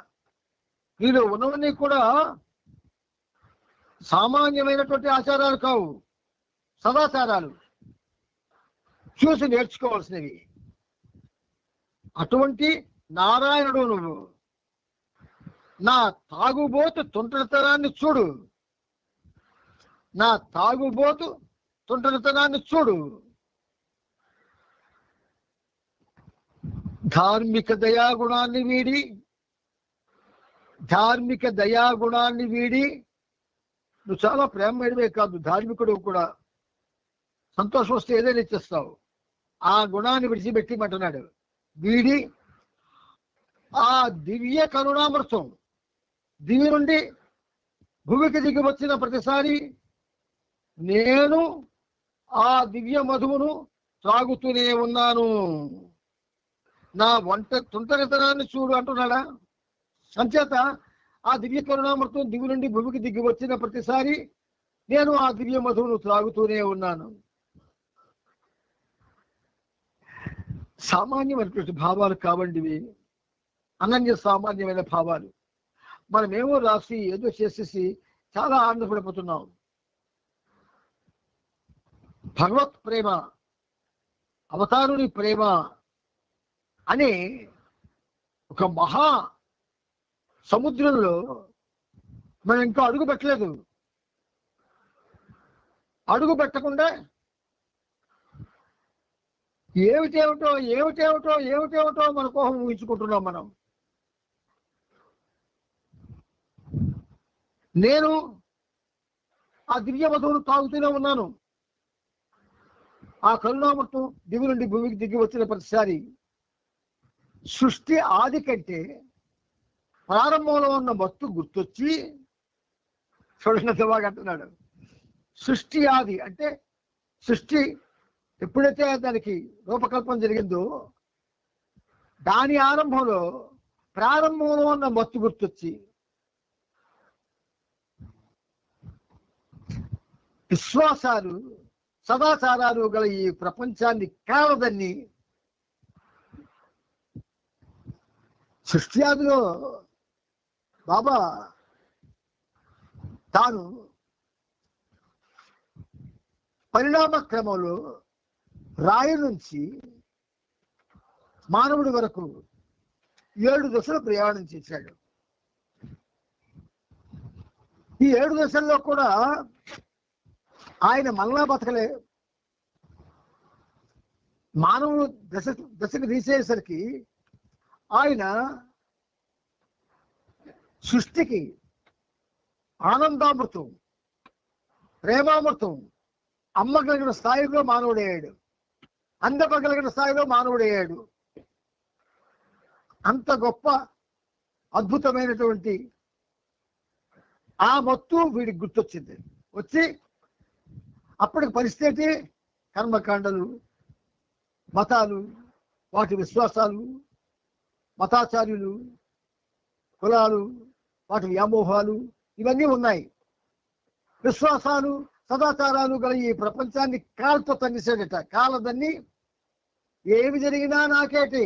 S2: వీళ్ళు ఉన్నవన్నీ కూడా సామాన్యమైనటువంటి ఆచారాలు కావు, సదాచారాలు, చూసి నేర్చుకోవాల్సినవి. అటువంటి నారాయణుడు నువ్వు. నా తాగుబోతు తుంటరితనాన్ని చూడు, నా తాగుబోతు తుంటరితనాన్ని చూడు. ధార్మిక దయాగుణాన్ని వీడి నువ్వు చాలా ప్రేమమే కాదు, ధార్మికుడు కూడా. సంతోషం వస్తే ఏదైనా ఇచ్చేస్తావు. ఆ గుణాన్ని విడిచిపెట్టిమంటున్నాడు. వీడి ఆ దివ్య కరుణామృతం దివి నుండి భూమికి దిగి వచ్చిన ప్రతిసారి నేను ఆ దివ్య మధువును త్రాగుతూనే ఉన్నాను. నా తుంటరితనాన్ని చూడు అంటున్నాడా? అంచేత ఆ దివ్య కరుణామృతం దివి నుండి భూమికి దిగి వచ్చిన ప్రతిసారి నేను ఆ దివ్య మధువును త్రాగుతూనే ఉన్నాను. సామాన్యమైనటువంటి భావాలు కావండివి, అనన్య సామాన్యమైన భావాలు. మనమేమో రాసి ఏదో చేసేసి చాలా ఆనందపడిపోతున్నాం. భగవత్ ప్రేమ, అవతారుని ప్రేమ అనే ఒక మహా సముద్రంలో మనం ఇంకా అడుగు పెట్టలేదు. అడుగు పెట్టకుండా ఏమిటేమిటో మన కోహం ఊహించుకుంటున్నాం మనం. నేను ఆ దివ్య మధువును తాగుతూనే ఉన్నాను. ఆ కరుణామృతం దివి నుండి భూమికి దిగి వచ్చిన ప్రతిసారి సృష్టి ఆది కంటే ప్రారంభంలో ఉన్న మత్తు గుర్తొచ్చి చూడండి బాగా అంటున్నాడు. సృష్టి ఆది అంటే సృష్టి ఎప్పుడైతే దానికి రూపకల్పన జరిగిందో దాని ప్రారంభంలో ఉన్న మత్తు గుర్తొచ్చి విశ్వాసాలు సదాచారాలు గల ఈ ప్రపంచాన్ని కాలదన్ని సృష్టి ఆదిలో బాబా తాను పరిణామ క్రమంలో రాయి నుంచి మానవుడి వరకు 7 దశలు ప్రయాణం చేశాడు. ఈ 7 దశల్లో కూడా ఆయన మళ్ళా బతకలే. మానవుడు దశకు తీసేసరికి ఆయన సృష్టికి ఆనందామృతం, ప్రేమామృతం అమ్మగలిగిన స్థాయిలో మానవుడయ్యాడు. అందపగలిగిన స్థాయిలో మానవుడు అయ్యాడు. అంత గొప్ప అద్భుతమైనటువంటి ఆ మత్తు వీడికి గుర్తొచ్చింది. వచ్చి అప్పటికి పరిస్థితి కర్మకాండలు, మతాలు, వాటి విశ్వాసాలు, మతాచార్యులు, కులాలు, వాటి వ్యామోహాలు ఇవన్నీ ఉన్నాయి. విశ్వాసాలు, సదాచారాలు గల ఈ ప్రపంచాన్ని కాల్తో తన్నిసేడట. కాలదన్ని ఏమి జరిగినా నాకేటి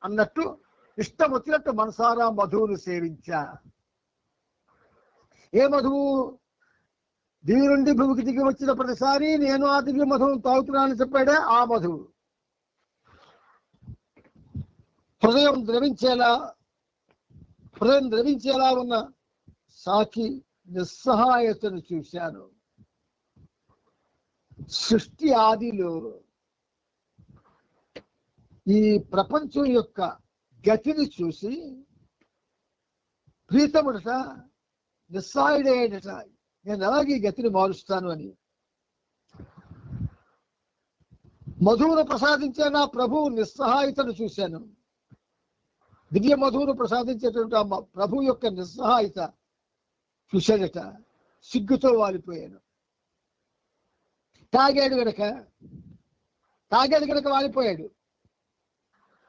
S2: అన్నట్టు ఇష్టం వచ్చినట్టు మనసారా మధువును సేవించా. ఏ మధువు? దివి నుండి భూమికి దిగి వచ్చిన ప్రతిసారి నేను ఆ దివ్య మధువును తాగుతున్నానని చెప్పాడే ఆ మధువు. హృదయం ద్రవించేలా ఉన్న సాకి నిస్సహాయతను చూశాను. సృష్టి ఆదిలో ఈ ప్రపంచం యొక్క గతిని చూసి ప్రీతముడట, నిస్సహాయుడేటట, నేను అలాగే ఈ గతిని మారుస్తాను అని. మధువును ప్రసాదించే నా ప్రభువు నిస్సహాయతను చూశాను. దివ్య మధువును ప్రసాదించేటువంటి ఆ ప్రభు యొక్క నిస్సహాయత చూశాడట. సిగ్గుతో వాలిపోయాను. తాగాడు గనక వాలిపోయాడు.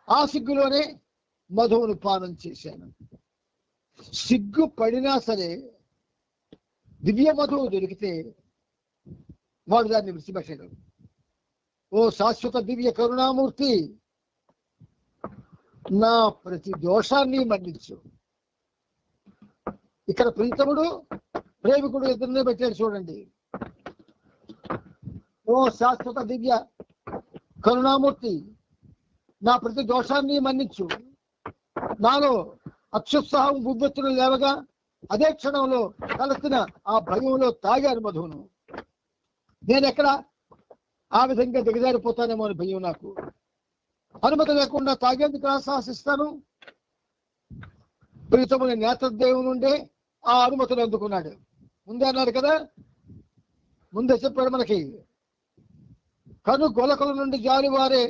S2: ఆ సిగ్గులోనే మధువును పానం చేశాను. సిగ్గు పడినా సరే దివ్య మధువు దొరికితే వాడు దాన్ని విడిచిపెట్టాడు. ఓ శాశ్వత దివ్య కరుణామూర్తి, నా ప్రతి దోషాన్ని మన్నించు. ఇక్కడ ప్రీతముడు, ప్రేమికుడు ఇద్దరినే పెట్టాడు చూడండి. ఓ శాశ్వత దివ్య కరుణామూర్తి, నా ప్రతి దోషాన్ని మన్నించు. నాలో అత్యుత్సాహం బుద్ధెత్తులు లేవగా అదే క్షణంలో కలిసిన ఆ భయంలో తాగాను మధువును. నేనెక్కడ ఆ విధంగా దిగజారిపోతానేమో అని భయం నాకు. అనుమతి లేకుండా తాగేందుకు సాహసిస్తాను. ప్రీతముని నేత్రదేవు నుండే ఆ అనుమతులు అందుకున్నాడు. ముందే అన్నాడు కదా, ముందే చెప్పాడు మనకి. కను గొలకల నుండి జారివారే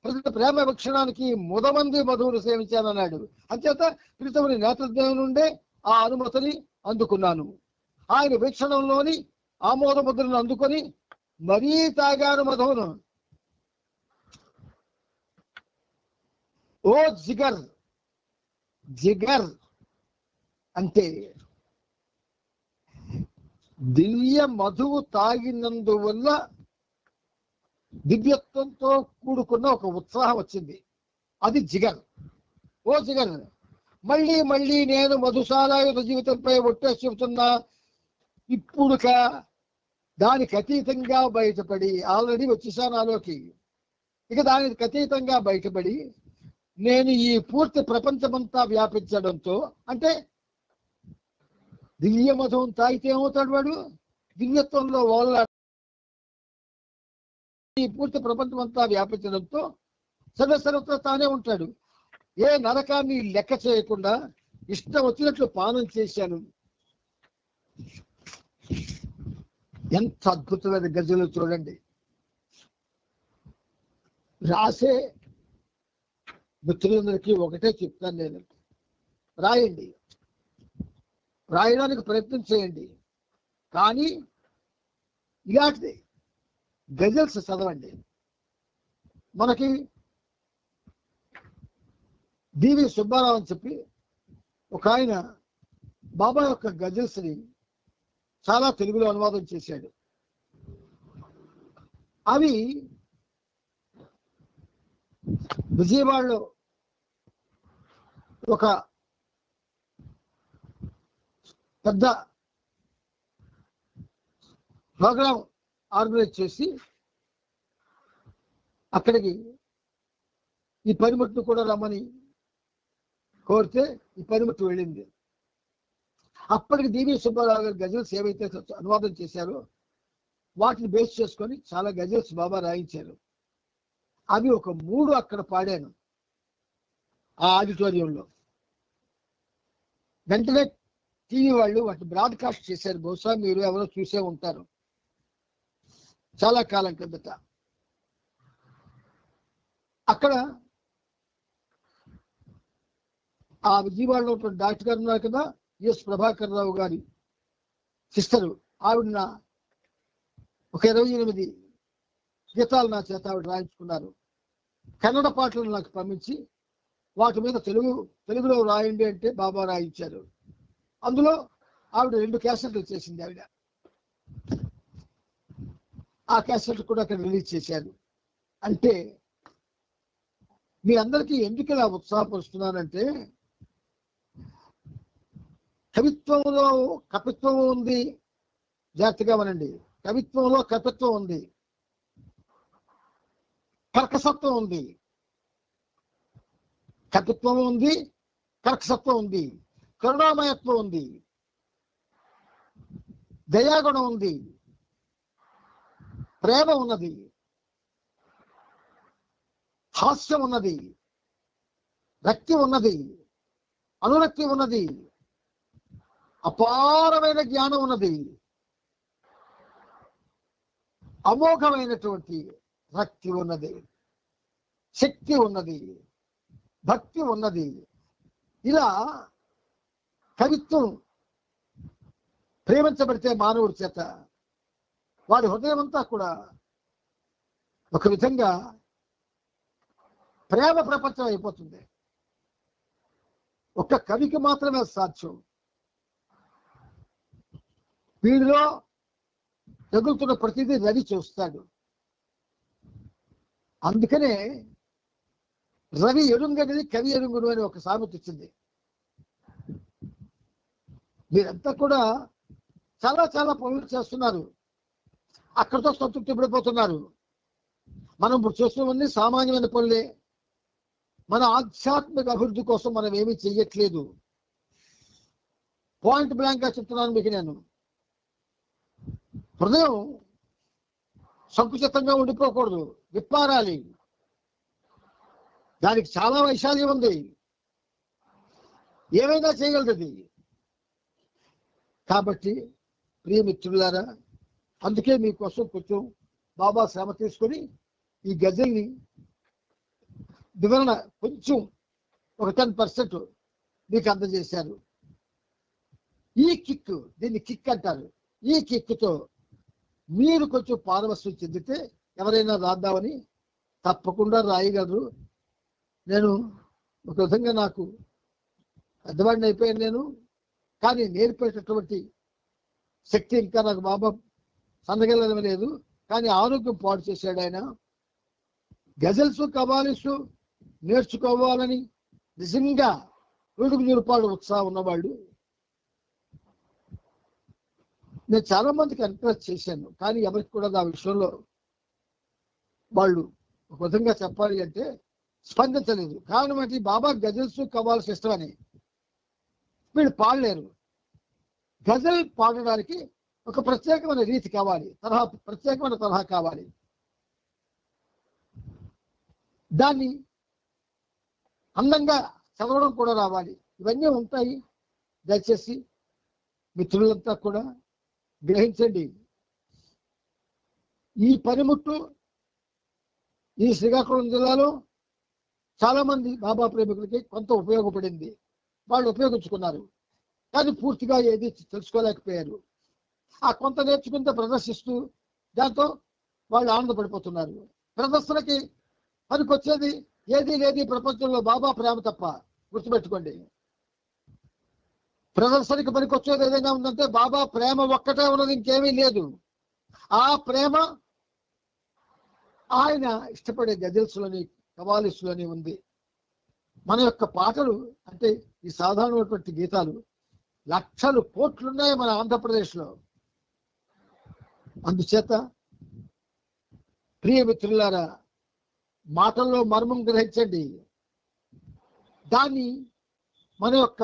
S2: ప్రతి ప్రేమ వీక్షణానికి ముదమంది మధువును సేవించానన్నాడు. అంచేత ప్రీతముని నేత్రదేవు నుండే ఆ అనుమతిని అందుకున్నాను. ఆయన వీక్షణంలోని ఆమోద ముద్రను అందుకొని మరీ తాగాను మధువును. ఓ జిగర్ అంటే దివ్య మధువు తాగినందువల్ల దివ్యత్వంతో కూడుకున్న ఒక ఉత్సాహం వచ్చింది. అది జిగర్. ఓ జిగర్, మళ్ళీ నేను మధుశాలాయుధ జీవితంపై ఒట్టేసి చెబుతున్నా. ఇప్పుడు దానికి అతీతంగా బయటపడి, ఆల్రెడీ వచ్చేసాను నాలోకి, ఇక దానికి అతీతంగా బయటపడి నేను ఈ పూర్తి ప్రపంచమంతా వ్యాపించడంతో, అంటే దివ్య మధువును తాగితే ఏమవుతాడు వాడు? దివ్యత్వంలో వాళ్ళ ఈ పూర్తి ప్రపంచమంతా వ్యాపించడంతో సర్వసర్వత్రా తానే ఉంటాడు. ఏ నరకాన్ని లెక్క చేయకుండా ఇష్టం వచ్చినట్లు పానం చేశాను. ఎంత అద్భుతమైన గజలు చూడండి. రాసే మిత్రులందరికీ ఒకటే చెప్తాను నేను, రాయండి, రాయడానికి ప్రయత్నం చేయండి, కానీ ఇలాంటిది గజల్స్ చదవండి. మనకి డివి సుబ్బారావు అని చెప్పి ఒక ఆయన బాబా యొక్క గజల్స్ ని చాలా తెలుగులో అనువాదం చేశాడు. అవి విజయవాడలో ఒక పెద్ద ప్రోగ్రాం ఆర్గనైజ్ చేసి అక్కడికి ఈ పనిముట్టు కూడా రమ్మని కోరితే ఈ పనిముట్టు వెళ్ళింది. అప్పటికి డివి సుబ్బారావు గారు గజల్స్ ఏవైతే అనువాదం చేశారో వాటిని బేస్ చేసుకొని చాలా గజల్స్ బాబా రాయించారు. అవి ఒక 3 అక్కడ పాడాను ఆ ఆడిటోరియంలో. వెంటనే టీవీ వాళ్ళు వాటిని బ్రాడ్కాస్ట్ చేశారు. బహుశా మీరు ఎవరో చూసే ఉంటారు. చాలా కాలం కిందట అక్కడ ఆ విజయవాడలో డాక్టర్ గారు ఉన్నారు కదా, ఎస్ ప్రభాకర్ రావు గారి సిస్టరు, ఆవిడ ఒక 28 గీతాలు నా చేత ఆవిడ రాయించుకున్నారు. కన్నడ పాటలు నాకు పంపించి వాటి మీద తెలుగులో రాయండి అంటే బాబా రాయించారు. అందులో ఆవిడ 2 క్యాసెట్లు చేసింది ఆవిడ. ఆ క్యాసెట్ కూడా అక్కడ రిలీజ్ చేశారు. అంటే మీ అందరికీ ఎందుకు ఇలా ఉత్సాహపరుస్తున్నానంటే, కవిత్వంలో కపిత్వం ఉంది, జాగ్రత్తగా వినండి. కవిత్వంలో కపిత్వం ఉంది, కర్కసత్వం ఉంది. కపిత్వం ఉంది, కర్కసత్వం ఉంది, కరుణామయత్వం ఉంది, దయాగుణం ఉంది, ప్రేమ ఉన్నది, హాస్యం ఉన్నది, రక్తి ఉన్నది, అనురక్తి ఉన్నది, అపారమైన జ్ఞానం ఉన్నది, అమోఘమైనటువంటి రక్తి ఉన్నది, శక్తి ఉన్నది, భక్తి ఉన్నది. ఇలా కవిత్వం ప్రేమించబడితే మానవుడి చేత వాడి హృదయం అంతా కూడా ఒక విధంగా ప్రేమ ప్రపంచం అయిపోతుంది. ఒక్క కవికి మాత్రమే సాధ్యం. వీడిలో తగులుతున్న ప్రతిదీ రవి చూస్తాడు. అందుకనే రవి ఎరుంగనిది కవి ఎరుంగును అని ఒక సామెత వచ్చింది. మీరంతా కూడా చాలా చాలా పనులు చేస్తున్నారు, అక్కడితో సంతృప్తి పడిపోతున్నారు. మనం ఇప్పుడు చేస్తున్నవన్నీ సామాన్యమైన పనులే. మన ఆధ్యాత్మిక అభివృద్ధి కోసం మనం ఏమీ చెయ్యట్లేదు. పాయింట్ బ్లాంక్ గా చెప్తున్నాను మీకు. నేను హృదయం సంకుచితంగా ఉండిపోకూడదు, విప్పారాలి. దానికి చాలా వైశాల్యం ఉంది, ఏమైనా చేయగలదు. కాబట్టి ప్రియమిత్రులారా, అందుకే మీకోసం కొంచెం బాబా శ్రమ తీసుకొని ఈ గజల్ని వివరణ కొంచెం ఒక 10% మీకు అందజేశారు. ఈ కిక్, దీన్ని కిక్ అంటారు. ఈ కిక్తో మీరు కొంచెం పారవశ్యం చెందితే ఎవరైనా రాద్దామని తప్పకుండా రాయగలరు. నేను ఒక విధంగా నాకు పెద్దవాడిని అయిపోయాను నేను, కానీ నేర్పేటటువంటి శక్తి ఇంకా నాకు బాబా సందగలడం లేదు. కానీ ఆరోగ్యం పాడు చేశాడు ఆయన. గజల్స్ కవాలిస్ నేర్చుకోవాలని నిజంగా రోజుకు 100 రూపాయలు ఉత్సాహం ఉన్నవాళ్ళు. నేను చాలా మందికి ఎంకరేజ్ చేశాను, కానీ ఎవరికి కూడా నా విషయంలో వాళ్ళు ఒక విధంగా చెప్పాలి అంటే స్పందించలేదు. కారణం ఏంటి? బాబా గజల్స్ కవాల్స్ ఇష్టమని. వీళ్ళు పాడలేరు. గజల్ పాడడానికి ఒక ప్రత్యేకమైన రీతి కావాలి, ప్రత్యేకమైన తరహా కావాలి. దాన్ని అందంగా చదవడం కూడా రావాలి. ఇవన్నీ ఉంటాయి. దయచేసి మిత్రులంతా కూడా గ్రహించండి. ఈ పనిముట్టు ఈ శ్రీకాకుళం జిల్లాలో చాలా మంది బాబా ప్రేమికులకి కొంత ఉపయోగపడింది. వాళ్ళు ఉపయోగించుకున్నారు, కానీ పూర్తిగా ఏది తెలుసుకోలేకపోయారు. ఆ కొంత నేర్చుకుంటే ప్రదర్శిస్తూ దాంతో వాళ్ళు ఆనందపడిపోతున్నారు. ప్రదర్శనకి పనికొచ్చేది ఏదీ లేదు ప్రపంచంలో, బాబా ప్రేమ తప్ప. గుర్తుపెట్టుకోండి, ప్రదర్శనకి పనికొచ్చేది ఏదైనా ఉందంటే బాబా ప్రేమ ఒక్కటే ఉన్నది, ఇంకేమీ లేదు. ఆ ప్రేమ ఆయన ఇష్టపడే గజల్స్లోని కవాలిస్లోని ఉంది. మన యొక్క పాటలు అంటే ఈ సాధారణమైనటువంటి గీతాలు లక్షలు కోట్లున్నాయి మన ఆంధ్రప్రదేశ్లో. అందుచేత ప్రియ మిత్రులారా, మాటల్లో మర్మం గ్రహించండి. దాన్ని మన యొక్క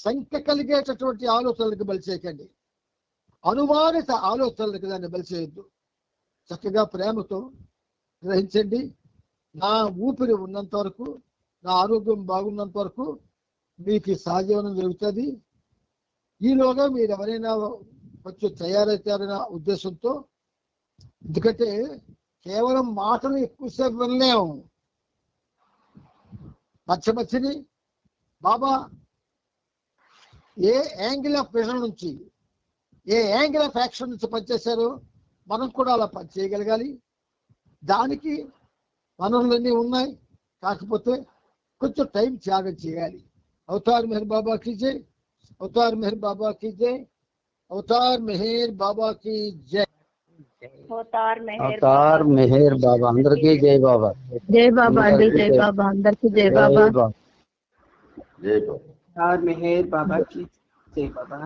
S2: సంఖ్య కలిగేటటువంటి ఆలోచనలకు బలి చేయకండి, అనుమానిత ఆలోచనలకు దాన్ని బలి చేయొద్దు. చక్కగా ప్రేమతో గ్రహించండి. నా ఊపిరి ఉన్నంత వరకు, నా ఆరోగ్యం బాగున్నంత వరకు మీకు సహజీవనం జరుగుతుంది. ఈలోగా మీరు ఎవరైనా కొంచెం తయారవుతారనే ఉద్దేశంతో. ఎందుకంటే కేవలం మాటలు ఎక్కువసేపు వినలేము, మధ్యని బాబా ఏ యాంగిల్ ఆఫ్ విజన్ నుంచి, ఏ యాంగిల్ ఆఫ్ యాక్షన్ నుంచి పనిచేశారో మనం కూడా అలా పనిచేయగలగాలి. దానికి వనరులన్నీ ఉన్నాయి, కాకపోతే కొంచెం టైం త్యాగం చేయాలి. అవతార్ మెహర్ బాబా की जय, అవతార్ మెహర్ బాబా की जय, అవతార్ మెహర్ బాబా की जय.
S1: అవతార్
S4: మెహర్ బాబా అందరికీ జై బాబా.
S3: జై బాబా అండి, జై బాబా అందరికీ జై బాబా.
S4: జై బాబా.
S5: అవతార్ మెహర్ బాబా की जय బాబా.